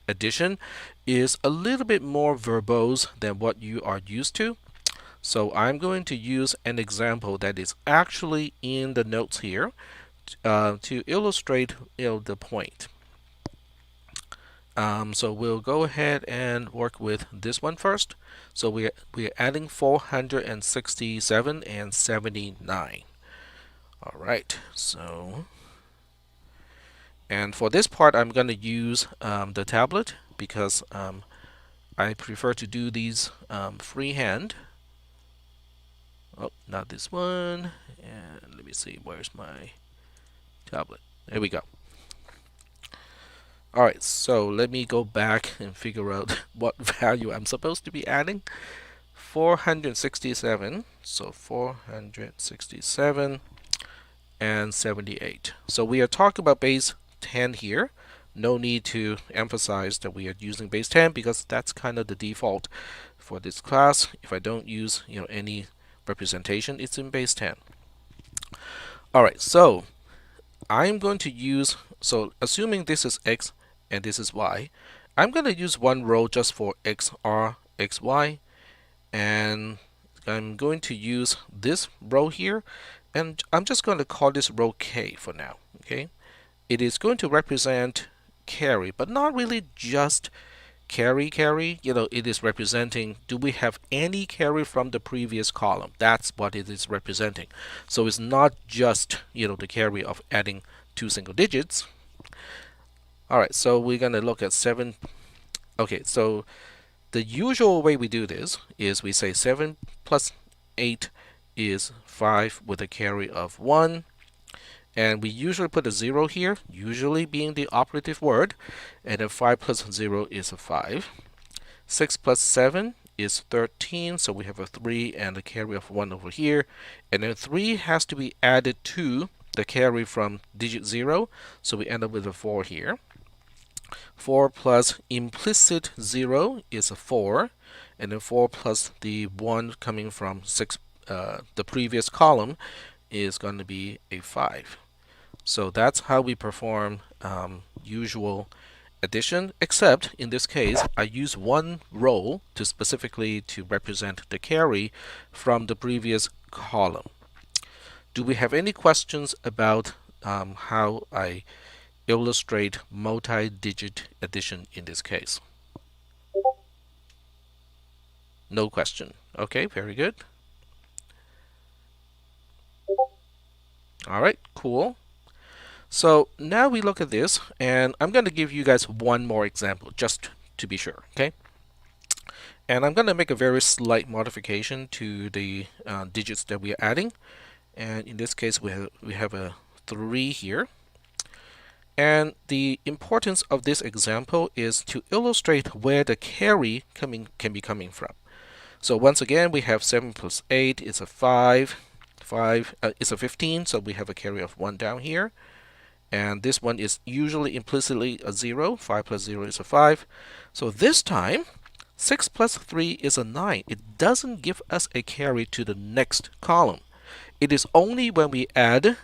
addition is a little bit more verbose than what you are used to. So I'm going to use an example that is actually in the notes here to illustrate the point. So we'll go ahead and work with this one first. So we're adding 467 and 79. All right. So and for this part, I'm going to use the tablet because I prefer to do these freehand. Oh, not this one. And let me see, where's my tablet? There we go. Alright, so let me go back and figure out what value I'm supposed to be adding. 467, so 467 and 78. So we are talking about base 10 here. No need to emphasize that we are using base 10 because that's kind of the default for this class. If I don't use any representation, it's in base 10. Alright, so I'm going to use, so assuming this is x and this is y, I'm going to use one row just for xr, xy, and I'm going to use this row here, and I'm just going to call this row k for now. Okay, it is going to represent carry, but not really just carry. It is representing, do we have any carry from the previous column? That's what it is representing. So it's not just the carry of adding 2 single digits. Alright, so we're going to look at 7. Okay, so the usual way we do this is we say 7 plus 8 is 5 with a carry of 1. And we usually put a 0 here, usually being the operative word. And then 5 plus 0 is a 5. 6 plus 7 is 13, so we have a 3 and a carry of 1 over here. And then 3 has to be added to the carry from digit 0, so we end up with a 4 here. 4 plus implicit 0 is a 4, and then 4 plus the 1 coming from the previous column is going to be a 5. So that's how we perform usual addition, except in this case I use one row to specifically to represent the carry from the previous column. Do we have any questions about how I illustrate multi-digit addition in this case? No question. Okay, very good. All right, cool. So now we look at this, and I'm going to give you guys one more example just to be sure, okay? And I'm going to make a very slight modification to the digits that we are adding. And in this case, we have a 3 here. And the importance of this example is to illustrate where the carry can be coming from. So once again, we have 7 plus 8 is a 5. 5 is a 15, so we have a carry of 1 down here. And this one is usually implicitly a 0. 5 plus 0 is a 5. So this time, 6 plus 3 is a 9. It doesn't give us a carry to the next column. It is only when we add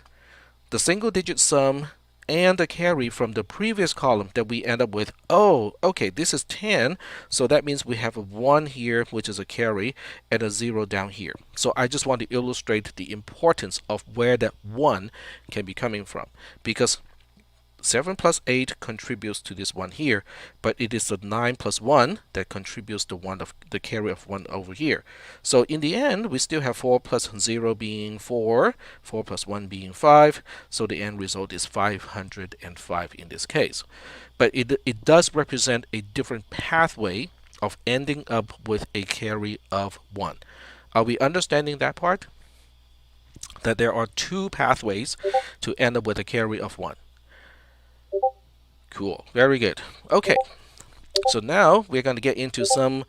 the single digit sum and the carry from the previous column that we end up with, oh, okay, this is 10, so that means we have a 1 here, which is a carry, and a 0 down here. So I just want to illustrate the importance of where that 1 can be coming from, because 7 plus 8 contributes to this 1 here, but it is the 9 plus 1 that contributes to the carry of 1 over here. So in the end, we still have 4 plus 0 being 4, 4 plus 1 being 5, so the end result is 505 in this case. But it does represent a different pathway of ending up with a carry of 1. Are we understanding that part? That there are 2 pathways to end up with a carry of 1. Cool, very good. Okay, so now we're going to get into some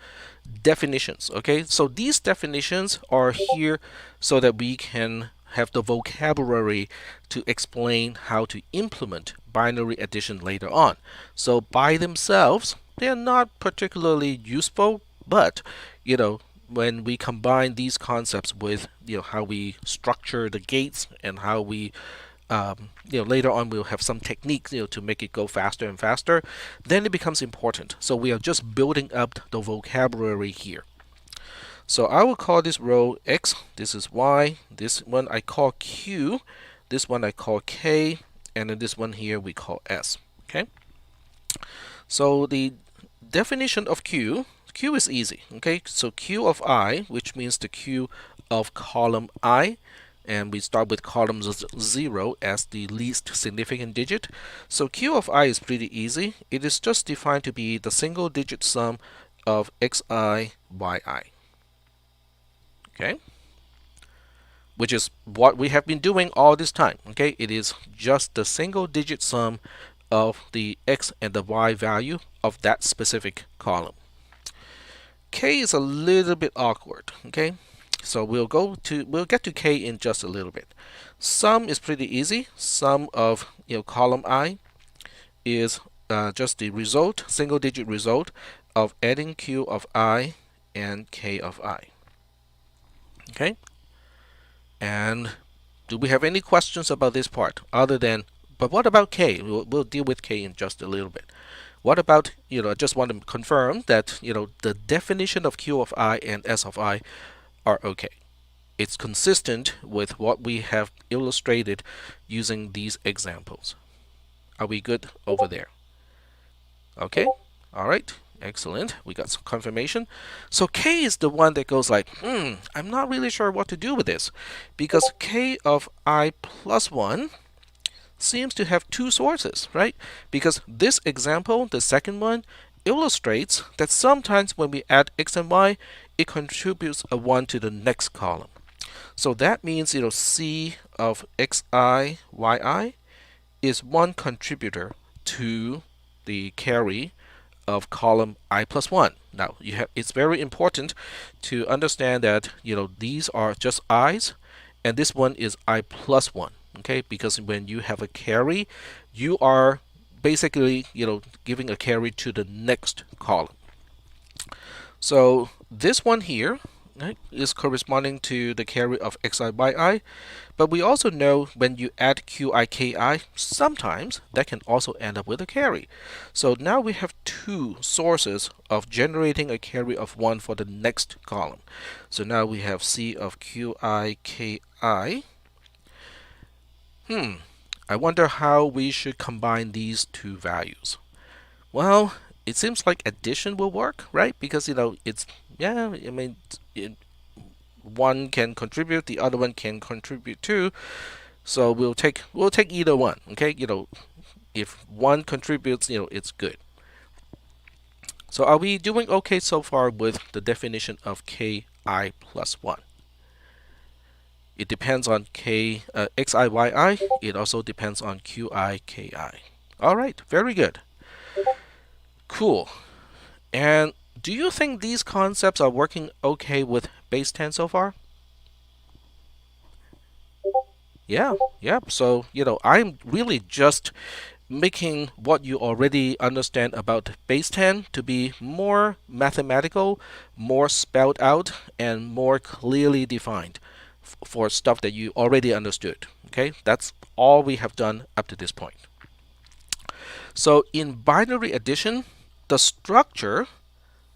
definitions. Okay, so these definitions are here so that we can have the vocabulary to explain how to implement binary addition later on. So by themselves, they're not particularly useful, but when we combine these concepts with how we structure the gates and how we later on we'll have some techniques to make it go faster and faster, then it becomes important. So we are just building up the vocabulary here. So I will call this row X, this is Y, this one I call Q, This one I call K, and then this one here we call S. Okay. So the definition of Q is easy. Okay. So Q of I, which means the Q of column I, and we start with column 0 as the least significant digit. So Q of I is pretty easy. It is just defined to be the single digit sum of xi, yi. Okay, which is what we have been doing all this time. Okay, it is just the single digit sum of the x and the y value of that specific column. K is a little bit awkward. Okay, so we'll get to K in just a little bit. Sum is pretty easy. Sum of column I is just the result, single digit result of adding Q of I and K of I. Okay, and do we have any questions about this part other than, but what about K? We'll deal with K in just a little bit. What about, I just want to confirm that, the definition of Q of I and S of I are okay. It's consistent with what we have illustrated using these examples. Are we good over there? Okay. All right. Excellent. We got some confirmation. So K is the one that goes like, I'm not really sure what to do with this, because K of I plus 1 seems to have two sources, right? Because this example, the second one, illustrates that sometimes when we add x and y, it contributes a 1 to the next column. So that means, C of xi, yi is one contributor to the carry of column I plus 1. Now, it's very important to understand that, these are just i's, and this one is I plus 1. Okay, because when you have a carry, you are basically, giving a carry to the next column. So this one here, right, is corresponding to the carry of xi, yi. But we also know when you add qi, ki, sometimes that can also end up with a carry. So now we have two sources of generating a carry of 1 for the next column. So now we have C of qi, ki. I wonder how we should combine these two values. Well, it seems like addition will work, right? Because one can contribute, the other one can contribute too. So we'll take either one. Okay, if one contributes, it's good. So are we doing okay so far with the definition of ki plus 1? It depends on xi, yi. It also depends on qi, ki. All right, very good. Cool. And do you think these concepts are working okay with base 10 so far? Yeah. So, I'm really just making what you already understand about base 10 to be more mathematical, more spelled out, and more clearly defined for stuff that you already understood. Okay, that's all we have done up to this point. So in binary addition, the structure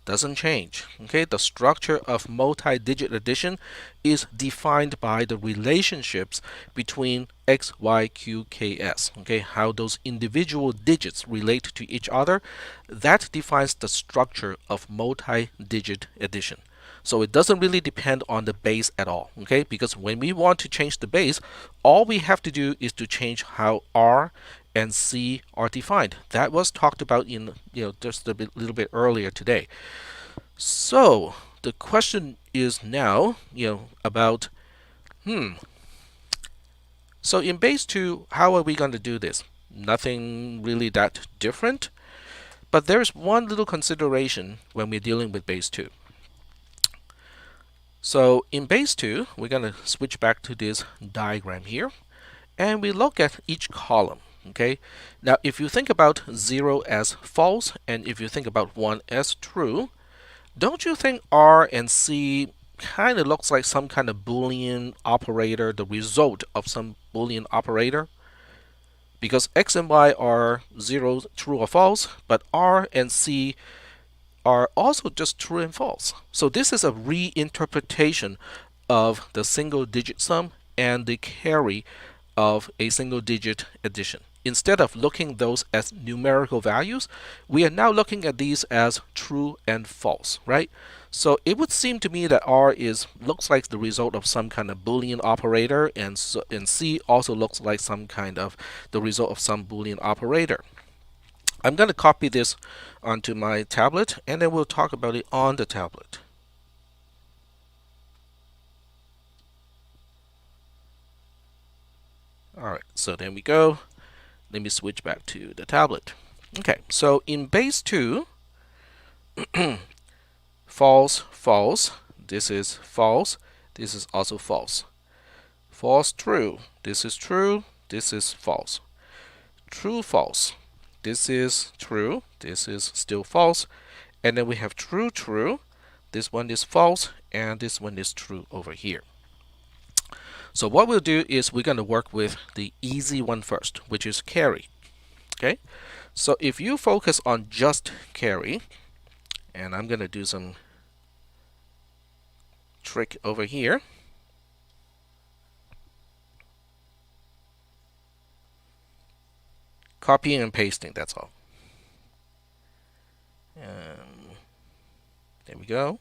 doesn't change. Okay, the structure of multi-digit addition is defined by the relationships between x, y, q, k, s. Okay, how those individual digits relate to each other, that defines the structure of multi-digit addition. So it doesn't really depend on the base at all. Okay, because when we want to change the base, all we have to do is to change how r and c are defined. That was talked about in just a little bit earlier today. So the question is now about so in base 2, how are we going to do this? Nothing really that different, but there's one little consideration when we're dealing with base 2. So in base 2, we're going to switch back to this diagram here, and we look at each column. Okay, now if you think about 0 as false and if you think about 1 as true, don't you think R and C kind of looks like some kind of Boolean operator, the result of some Boolean operator? Because X and Y are 0, true or false, but R and C are also just true and false. So this is a reinterpretation of the single digit sum and the carry of a single digit addition. Instead of looking those as numerical values, we are now looking at these as true and false, right? So it would seem to me that R looks like the result of some kind of Boolean operator, and C also looks like some kind of the result of some Boolean operator. I'm going to copy this onto my tablet, and then we'll talk about it on the tablet. All right, so there we go. Let me switch back to the tablet. Okay, so in base 2, false, false. This is false. This is also false. False, true. This is true. This is false. True, false. This is true. This is still false. And then we have true, true. This one is false, and this one is true over here. So what we'll do is we're going to work with the easy one first, which is carry. Okay, so if you focus on just carry, and I'm going to do some trick over here. Copying and pasting, that's all. There we go.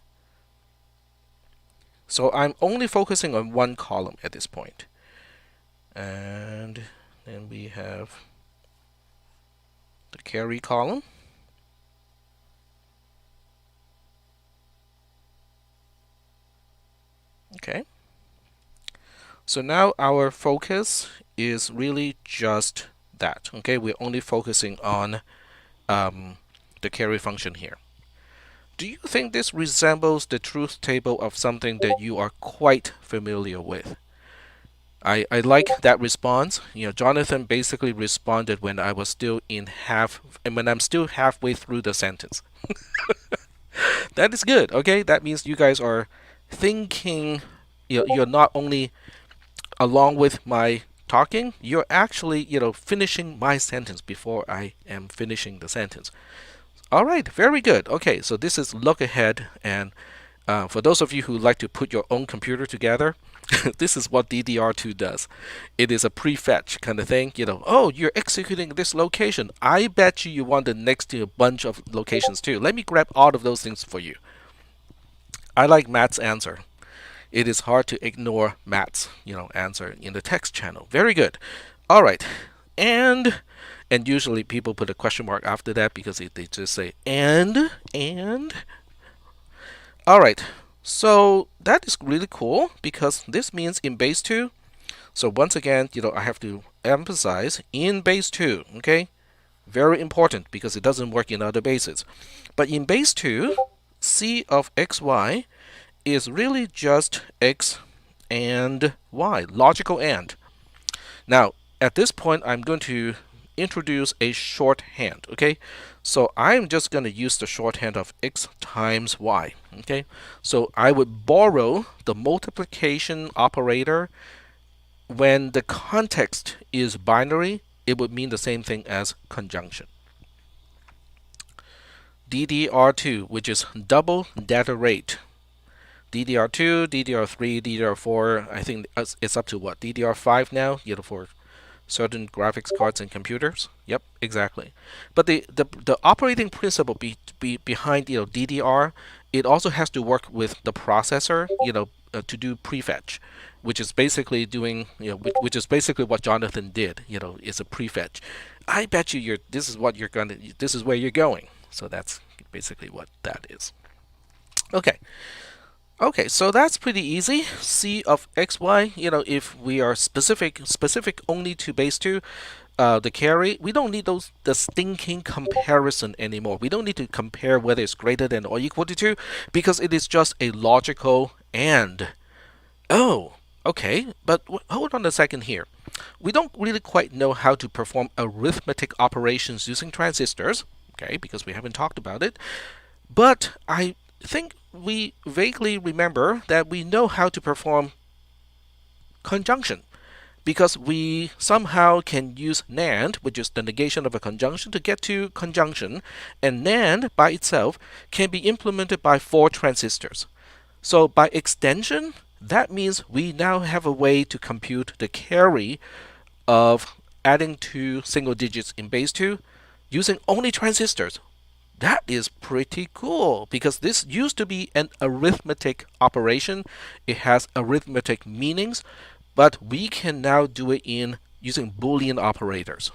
So I'm only focusing on one column at this point. And then we have the carry column. Okay. So now our focus is really just that. Okay, we're only focusing on the carry function here. Do you think this resembles the truth table of something that you are quite familiar with? I like that response. Jonathan basically responded when I was still when I'm still halfway through the sentence. That is good. Okay, that means you guys are thinking. You're not only along with my talking, you're actually finishing my sentence before I am finishing the sentence. All right, very good. Okay, so this is look ahead, and for those of you who like to put your own computer together, this is what DDR2 does. It is a prefetch kind of thing. Oh, you're executing this location. I bet you want the next bunch of locations too. Let me grab all of those things for you. I like Matt's answer. It is hard to ignore Matt's answer in the text channel. Very good. All right, and usually people put a question mark after that because they just say and. All right, so that is really cool because this means in base 2. So once again, I have to emphasize in base 2. Okay, very important because it doesn't work in other bases. But in base 2, C of xy is really just x and y, logical and. Now, at this point, I'm going to introduce a shorthand. Okay, so I'm just going to use the shorthand of x times y. Okay, so I would borrow the multiplication operator. When the context is binary, it would mean the same thing as conjunction. DDR2, which is double data rate. DDR2, DDR3, DDR4, I think it's up to what? DDR5 now, for certain graphics cards and computers. Yep, exactly. But the operating principle behind DDR, it also has to work with the processor, to do prefetch, which is basically doing, which is basically what Jonathan did. Is a prefetch. I bet you this is where you're going. So that's basically what that is. Okay, so that's pretty easy. C of xy, if we are specific only to base 2, the carry, we don't need the stinking comparison anymore. We don't need to compare whether it's greater than or equal to 2 because it is just a logical and. Oh, okay, but hold on a second here. We don't really quite know how to perform arithmetic operations using transistors, okay, because we haven't talked about it. But I think we vaguely remember that we know how to perform conjunction because we somehow can use NAND, which is the negation of a conjunction, to get to conjunction, and NAND by itself can be implemented by 4 transistors. So by extension, that means we now have a way to compute the carry of adding two single digits in base 2 using only transistors. That is pretty cool because this used to be an arithmetic operation. It has arithmetic meanings, but we can now do it in using Boolean operators.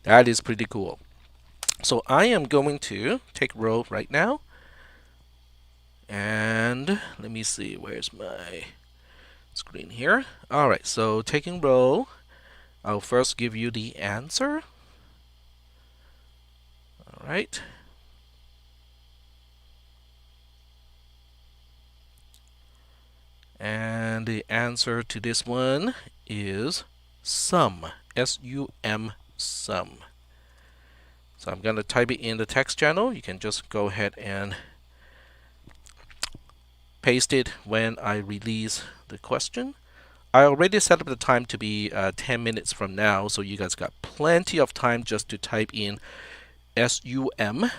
That is pretty cool. So I am going to take row right now. And let me see, where's my screen here? All right, so taking row, I'll first give you the answer. All right. And the answer to this one is sum, S-U-M, sum. So I'm going to type it in the text channel. You can just go ahead and paste it when I release the question. I already set up the time to be 10 minutes from now, so you guys got plenty of time just to type in SUM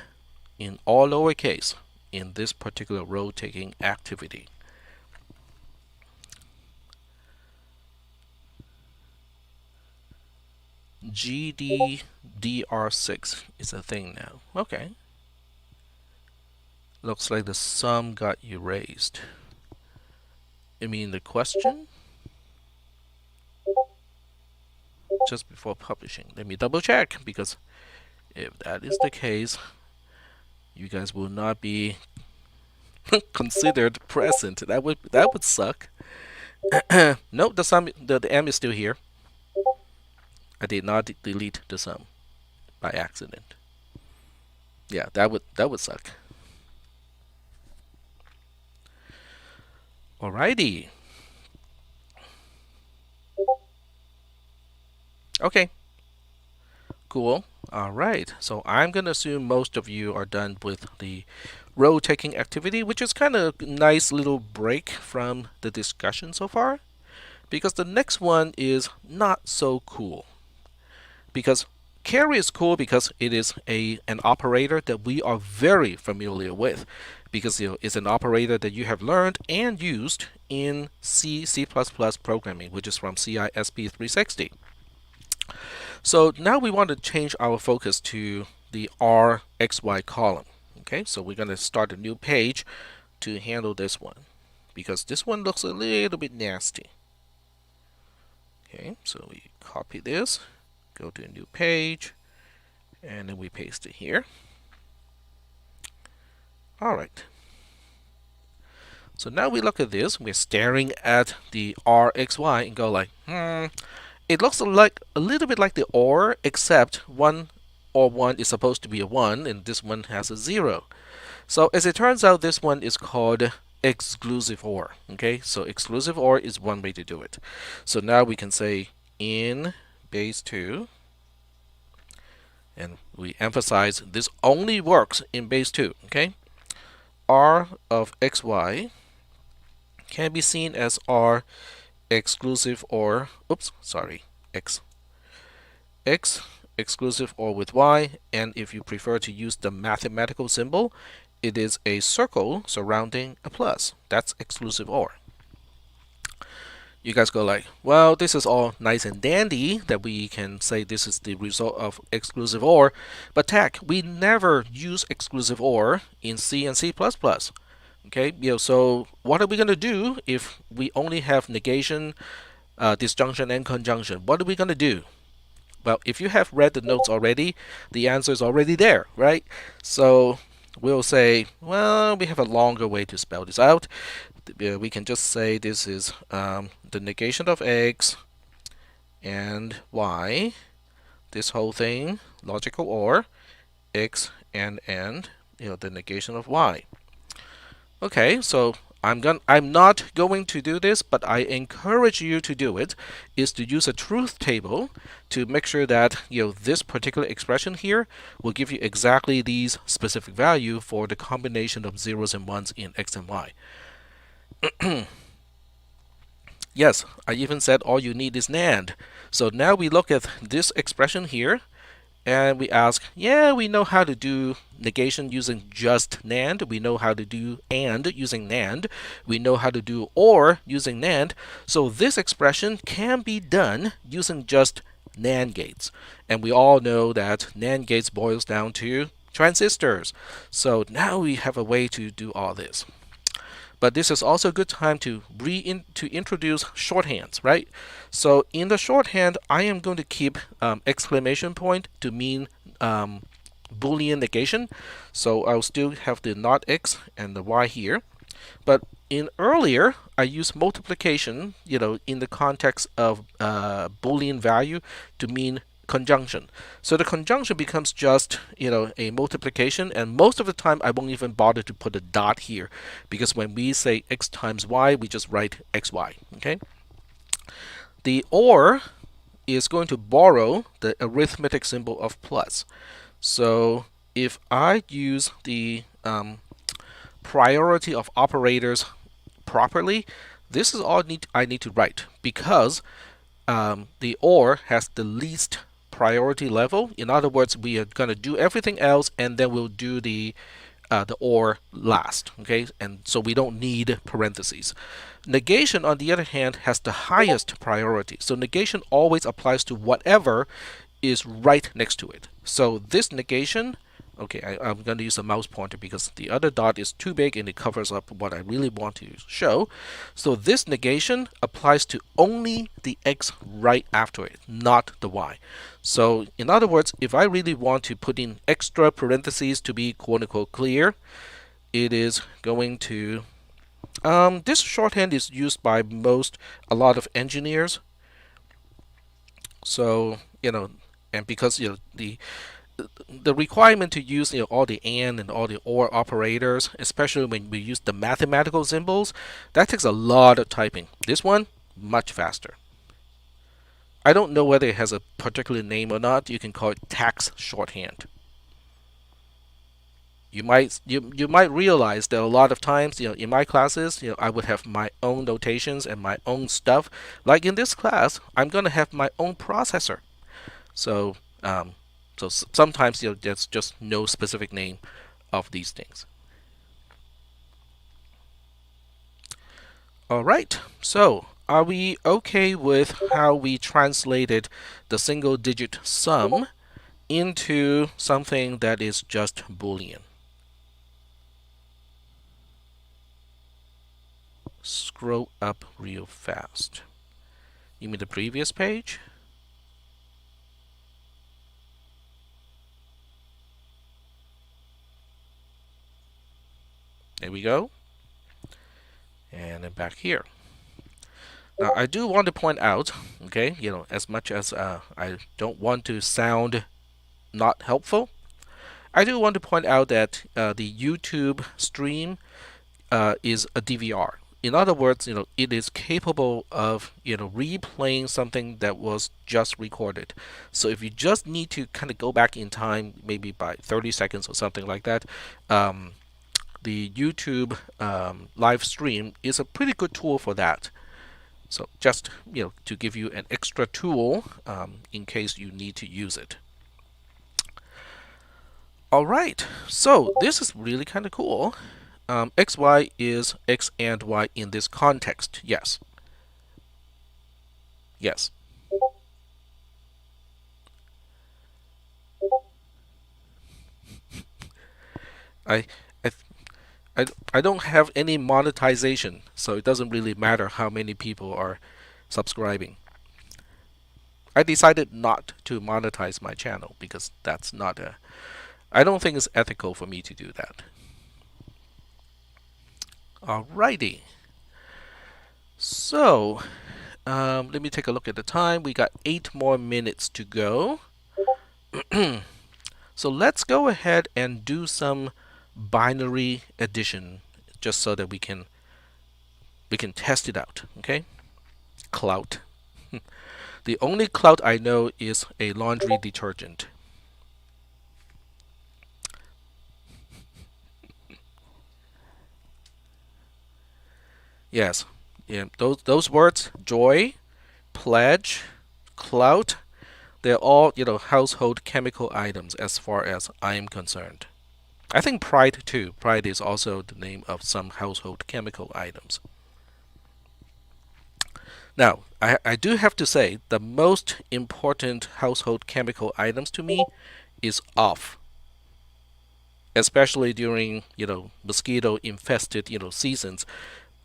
in all lowercase in this particular row taking activity. GDDR6 is a thing now. Okay. Looks like the sum got erased. You mean the question? Just before publishing. Let me double check, because if that is the case, you guys will not be considered present. That would suck. No, the sum, the M is still here. I did not delete the sum by accident. Yeah, that would suck. Alrighty. Okay. Cool. Alright. So I'm gonna assume most of you are done with the row taking activity, which is kind of a nice little break from the discussion so far, because the next one is not so cool. Because carry is cool because it is an operator that we are very familiar with, because it's an operator that you have learned and used in C++ programming, which is from CISP310. So now we want to change our focus to the RXY column. Okay, so we're going to start a new page to handle this one, because this one looks a little bit nasty. Okay, so we copy this, go to a new page, and then we paste it here. Alright. So now we look at this, we're staring at the RXY and go like, it looks like a little bit like the OR, except 1 or 1 is supposed to be a 1, and this one has a 0. So as it turns out, this one is called exclusive OR. Okay, so exclusive OR is one way to do it. So now we can say in base 2, and we emphasize this only works in base 2. Okay, R of xy can be seen as R exclusive OR, X exclusive OR with Y, and if you prefer to use the mathematical symbol, it is a circle surrounding a plus. That's exclusive OR. You guys go like, well, this is all nice and dandy that we can say this is the result of exclusive OR, but tech, we never use exclusive OR in C and C++. Okay, so what are we going to do if we only have negation, disjunction, and conjunction? What are we going to do? Well, if you have read the notes already, the answer is already there, right? So we'll say, well, we have a longer way to spell this out. We can just say this is the negation of x and y, this whole thing, logical OR, x and the negation of y. Okay, so I'm not going to do this, but I encourage you to do it, is to use a truth table to make sure that this particular expression here will give you exactly these specific value for the combination of zeros and ones in x and y. Yes, I even said all you need is NAND. So now we look at this expression here, and we ask, yeah, we know how to do negation using just NAND. We know how to do AND using NAND. We know how to do OR using NAND. So this expression can be done using just NAND gates. And we all know that NAND gates boils down to transistors. So now we have a way to do all this. But this is also a good time to introduce shorthands, right? So in the shorthand, I am going to keep exclamation point to mean Boolean negation. So I'll still have the not x and the y here. But in earlier, I use multiplication, in the context of Boolean value to mean conjunction. So the conjunction becomes just, a multiplication, and most of the time I won't even bother to put a dot here, because when we say x times y, we just write xy, okay? The OR is going to borrow the arithmetic symbol of plus. So if I use the priority of operators properly, this is all I need to write, because the OR has the least priority level. In other words, we are going to do everything else, and then we'll do the OR last, okay? And so we don't need parentheses. Negation, on the other hand, has the highest priority. So negation always applies to whatever is right next to it. So this negation, okay, I'm going to use a mouse pointer because the other dot is too big and it covers up what I really want to show. So this negation applies to only the x right after it, not the y. So in other words, if I really want to put in extra parentheses to be quote-unquote clear, it is going to this shorthand is used by a lot of engineers. So and because the requirement to use all the AND and all the OR operators, especially when we use the mathematical symbols, that takes a lot of typing. This one, much faster. I don't know whether it has a particular name or not. You can call it tax shorthand. You might realize that a lot of times, in my classes, I would have my own notations and my own stuff. Like in this class, I'm going to have my own processor. So sometimes there's just no specific name of these things. All right, so are we okay with how we translated the single digit sum into something that is just Boolean? Scroll up real fast. You mean the previous page? There we go. And then back here. Now, I do want to point out, okay, as much as I don't want to sound not helpful, I do want to point out that the YouTube stream is a DVR. In other words, it is capable of, replaying something that was just recorded. So if you just need to kind of go back in time, maybe by 30 seconds or something like that, the YouTube live stream is a pretty good tool for that. So just to give you an extra tool in case you need to use it. All right, so this is really kind of cool. XY is X and Y in this context. Yes. Yes. I don't have any monetization, so it doesn't really matter how many people are subscribing. I decided not to monetize my channel because that's not I don't think it's ethical for me to do that. Alrighty. So, let me take a look at the time. We got 8 more minutes to go. So let's go ahead and do some binary addition, just so that we can test it out. Okay, clout. The only clout I know is a laundry detergent. Yes, yeah, those words, joy, pledge, clout, they're all household chemical items as far as I'm concerned. I think Pride too. Pride is also the name of some household chemical items. Now, I do have to say the most important household chemical items to me is off, especially during mosquito infested seasons.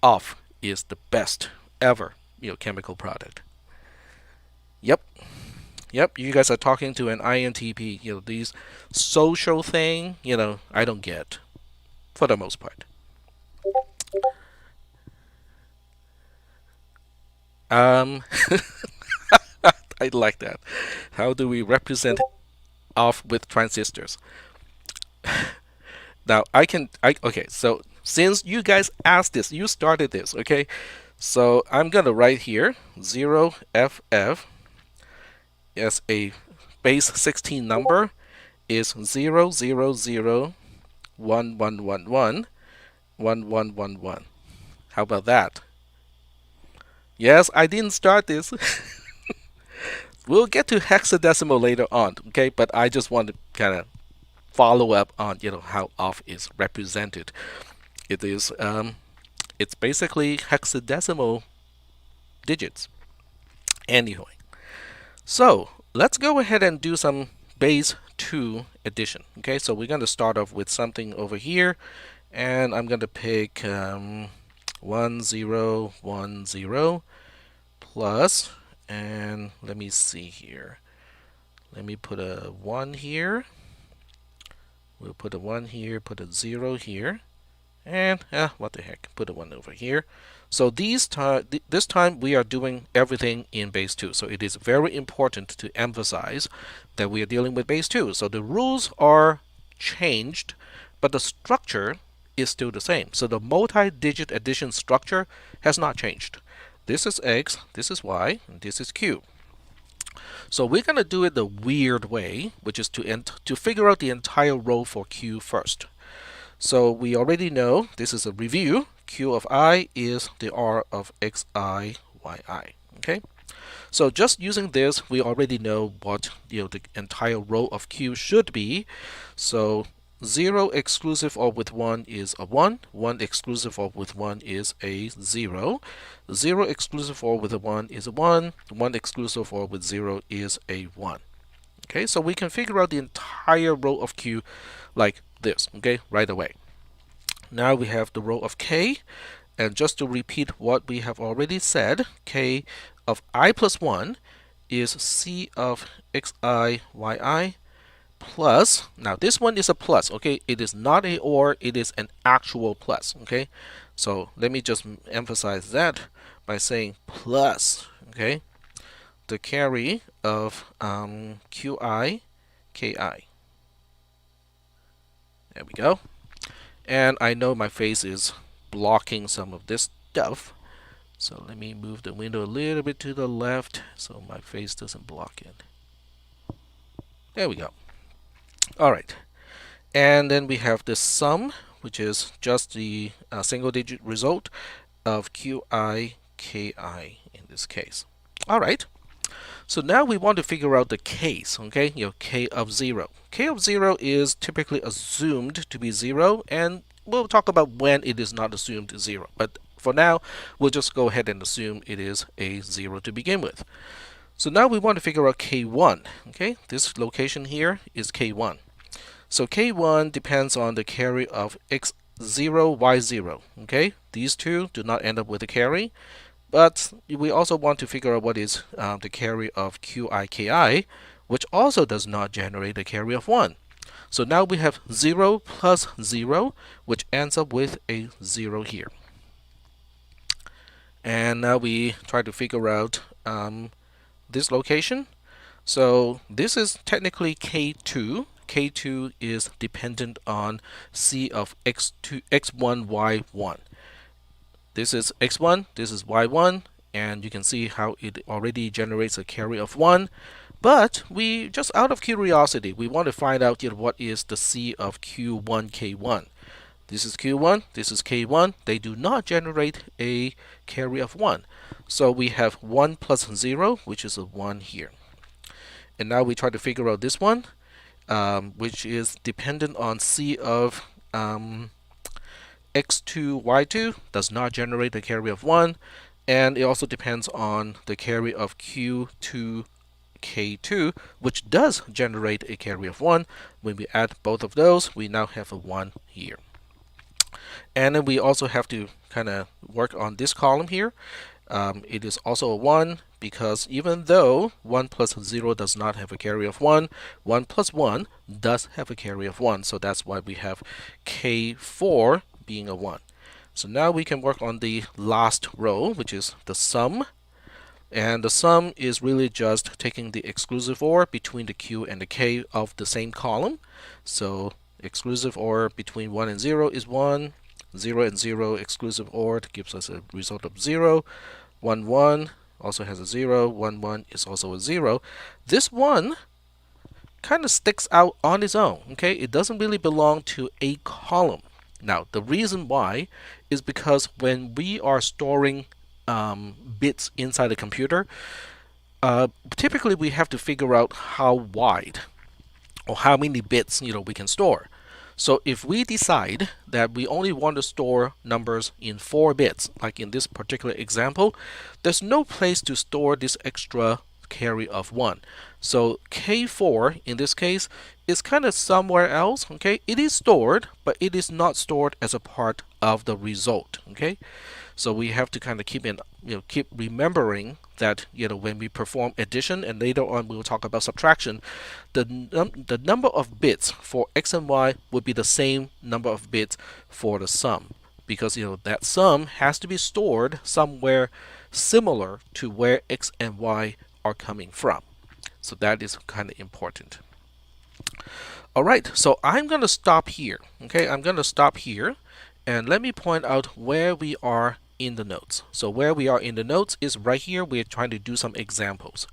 Off is the best ever chemical product. Yep, yep. You guys are talking to an INTP. These social thing. I don't get for the most part. Um, I like that. How do we represent off with transistors? Now okay, so since you guys asked this, you started this, okay? So I'm gonna write here 0FF as a base 16 number is 00011111111. How about that? Yes, I didn't start this. We'll get to hexadecimal later on, okay? But I just want to kind of follow up on how off is represented. It is it's basically hexadecimal digits. Anyway, so let's go ahead and do some base 2 addition. Okay, so we're going to start off with something over here, and I'm going to pick 1010 plus, and let me see here. Let me put a 1 here. We'll put a 1 here, put a 0 here, and what the heck, put a 1 over here. So this time we are doing everything in base 2. So it is very important to emphasize that we are dealing with base 2. So the rules are changed, but the structure is still the same. So the multi-digit addition structure has not changed. This is X, this is Y, and this is Q. So we're going to do it the weird way, which is to figure out the entire row for Q first. So we already know, this is a review, Q of I is the R of Xi, Yi. Okay? So just using this, we already know what the entire row of Q should be. So 0 exclusive or with 1 is a 1, 1 exclusive or with 1 is a 0, 0 exclusive or with a 1 is a 1, 1 exclusive or with 0 is a 1. Okay, so we can figure out the entire row of Q like this, okay, right away. Now we have the row of K, and just to repeat what we have already said, K of I plus 1 is C of Xi, Yi plus, now this one is a plus, okay, it is not a or, it is an actual plus, okay. So let me just emphasize that by saying plus, okay, the carry of Qi, Ki. There we go. And I know my face is blocking some of this stuff, so let me move the window a little bit to the left so my face doesn't block it. There we go. Alright, and then we have the sum, which is just the single digit result of Qi, Ki in this case. Alright, so now we want to figure out the case, okay, K of 0. K of 0 is typically assumed to be 0, and we'll talk about when it is not assumed 0. But for now, we'll just go ahead and assume it is a 0 to begin with. So now we want to figure out K1. Okay, this location here is K1. So K1 depends on the carry of X0, Y0. Okay, these two do not end up with a carry, but we also want to figure out what is the carry of Qi, Ki, which also does not generate a carry of 1. So now we have 0 plus 0, which ends up with a 0 here. And now we try to figure out this location. So this is technically K2. K2 is dependent on C of X2, X1, Y1. This is X1, this is Y1, and you can see how it already generates a carry of 1. But we, just out of curiosity, we want to find out what is the C of Q1, K1. This is Q1, this is K1. They do not generate a carry of 1. So we have 1 plus 0, which is a 1 here. And now we try to figure out this one. which is dependent on C of x2, y2, does not generate a carry of 1. And it also depends on the carry of q2, k2, which does generate a carry of 1. When we add both of those, we now have a 1 here. And then we also have to kind of work on this column here. It is also a 1 because even though 1 plus 0 does not have a carry of 1, 1 plus 1 does have a carry of 1. So that's why we have k4 being a 1. So now we can work on the last row, which is the sum. And the sum is really just taking the exclusive OR between the q and the k of the same column. So exclusive OR between 1 and 0 is 1. 0 and 0 exclusive OR gives us a result of 0. 1, 1 also has a 0. 1, 1 is also a 0. This 1 kind of sticks out on its own. Okay, it doesn't really belong to a column. Now, the reason why is because when we are storing bits inside the computer, typically we have to figure out how wide or how many bits we can store. So if we decide that we only want to store numbers in 4 bits, like in this particular example, there's no place to store this extra carry of 1. So K4 in this case is kind of somewhere else. Okay, it is stored, but it is not stored as a part of the result. Okay, so we have to kind of keep remembering that when we perform addition, and later on we'll talk about subtraction, the number of bits for x and y would be the same number of bits for the sum, because that sum has to be stored somewhere similar to where x and y are coming from. So that is kind of important. All right, so I'm going to stop here. Okay, I'm going to stop here, and let me point out where we are in the notes. So where we are in the notes is right here. We're trying to do some examples.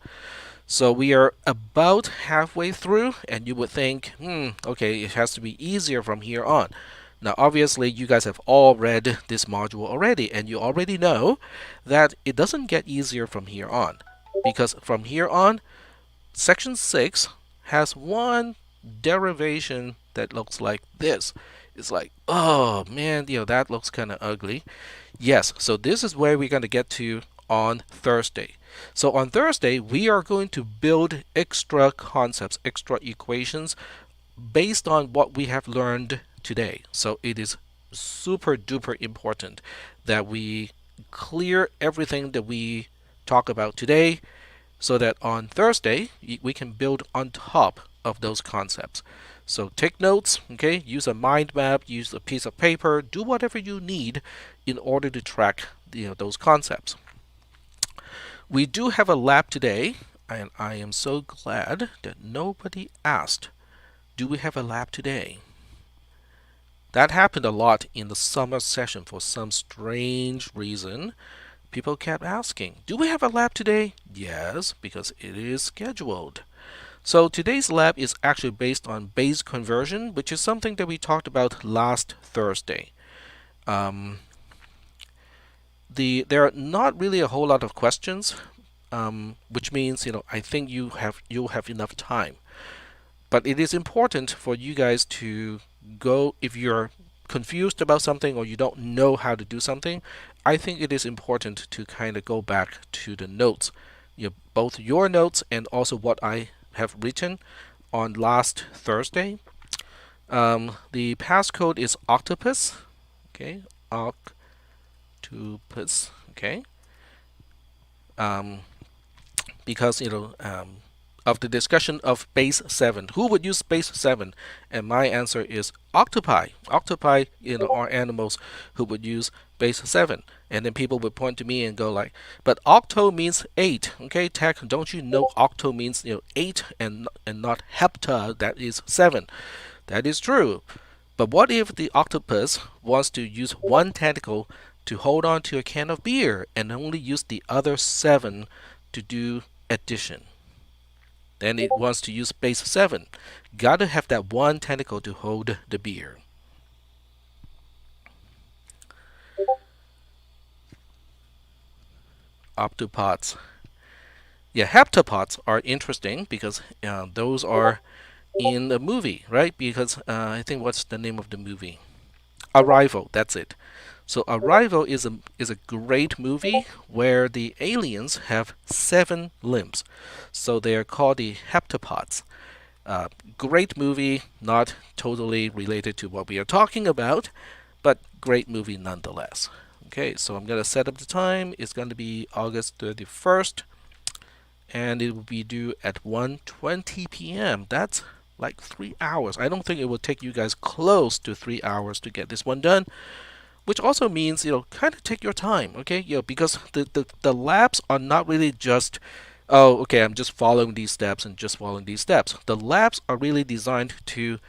So we are about halfway through, and you would think, okay, it has to be easier from here on. Now, obviously, you guys have all read this module already, and you already know that it doesn't get easier from here on, because from here on, section 6 has one derivation that looks like this. It's like, oh man, that looks kind of ugly. Yes, so this is where we're going to get to on Thursday. So on Thursday, we are going to build extra concepts, extra equations based on what we have learned today. So it is super duper important that we clear everything that we talk about today, so that on Thursday we can build on top of those concepts. So take notes, okay? Use a mind map, use a piece of paper, do whatever you need in order to track those concepts. We do have a lab today, and I am so glad that nobody asked, do we have a lab today? That happened a lot in the summer session for some strange reason. People kept asking, do we have a lab today? Yes, because it is scheduled. So today's lab is actually based on base conversion, which is something that we talked about last Thursday. There are not really a whole lot of questions, which means I think you'll have enough time. But it is important for you guys to go, if you're confused about something or you don't know how to do something, I think it is important to kind of go back to the notes, both your notes and also what I have written on last Thursday. The passcode is octopus. Okay, octopus. Okay, because of the discussion of base 7, who would use base 7? And my answer is octopi. Octopi are animals who would use base 7. And then people would point to me and go like, but octo means 8. Okay, Tech, don't you know octo means 8 and not hepta, that is 7. That is true. But what if the octopus wants to use one tentacle to hold on to a can of beer and only use the other 7 to do addition? Then it wants to use base 7. Gotta have that one tentacle to hold the beer. Octopods. Yeah, heptapods are interesting because those are in a movie, right? Because I think what's the name of the movie? Arrival. That's it. So Arrival is a great movie where the aliens have 7 limbs. So they are called the heptapods. Great movie, not totally related to what we are talking about, but great movie nonetheless. Okay, so I'm going to set up the time. It's going to be August 31st, and it will be due at 1:20 p.m. That's like 3 hours. I don't think it will take you guys close to 3 hours to get this one done, which also means, kind of take your time, okay? Because the labs are not really just, oh, okay, I'm just following these steps and just following these steps. The labs are really designed to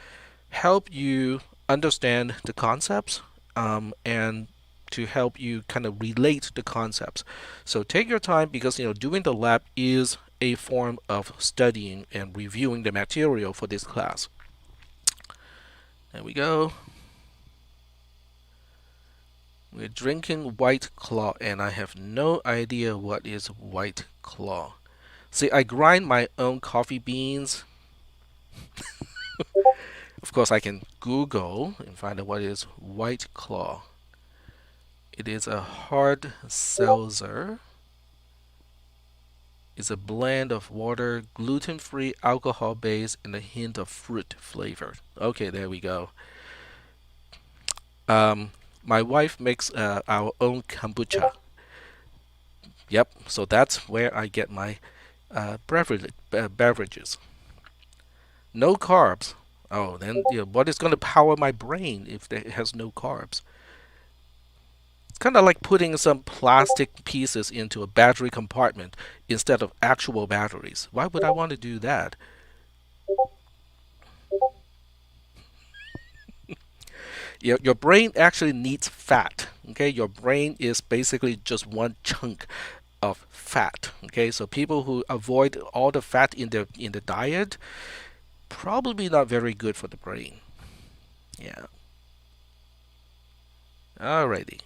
help you understand the concepts, and to help you kind of relate the concepts. So take your time, because doing the lab is a form of studying and reviewing the material for this class. There we go. We're drinking White Claw, and I have no idea what is White Claw. See, I grind my own coffee beans. Of course, I can Google and find out what is White Claw. It is a hard seltzer. It's a blend of water, gluten-free, alcohol-based, and a hint of fruit flavor. Okay, there we go. My wife makes our own kombucha. Yep, so that's where I get my beverages. No carbs. Oh, then what is going to power my brain if it has no carbs? It's kind of like putting some plastic pieces into a battery compartment instead of actual batteries. Why would I want to do that? Your brain actually needs fat. Okay, your brain is basically just one chunk of fat. Okay, so people who avoid all the fat in the diet, probably not very good for the brain. Yeah. Alrighty.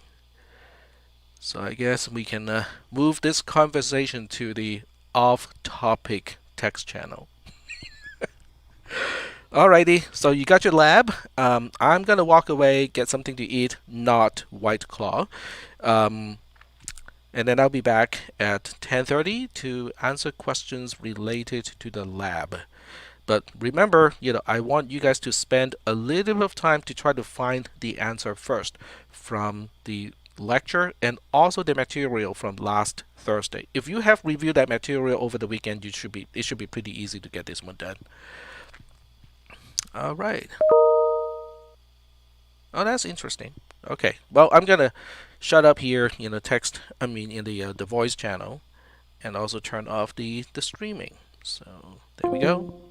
So I guess we can move this conversation to the off-topic text channel. Alrighty, so you got your lab. I'm gonna walk away, get something to eat, not White Claw. And then I'll be back at 10:30 to answer questions related to the lab. But remember, I want you guys to spend a little bit of time to try to find the answer first from the lecture and also the material from last Thursday. If you have reviewed that material over the weekend, it should be pretty easy to get this one done. All right. Oh, that's interesting. Okay. Well, I'm gonna shut up here in the the voice channel, and also turn off the streaming. So there we go.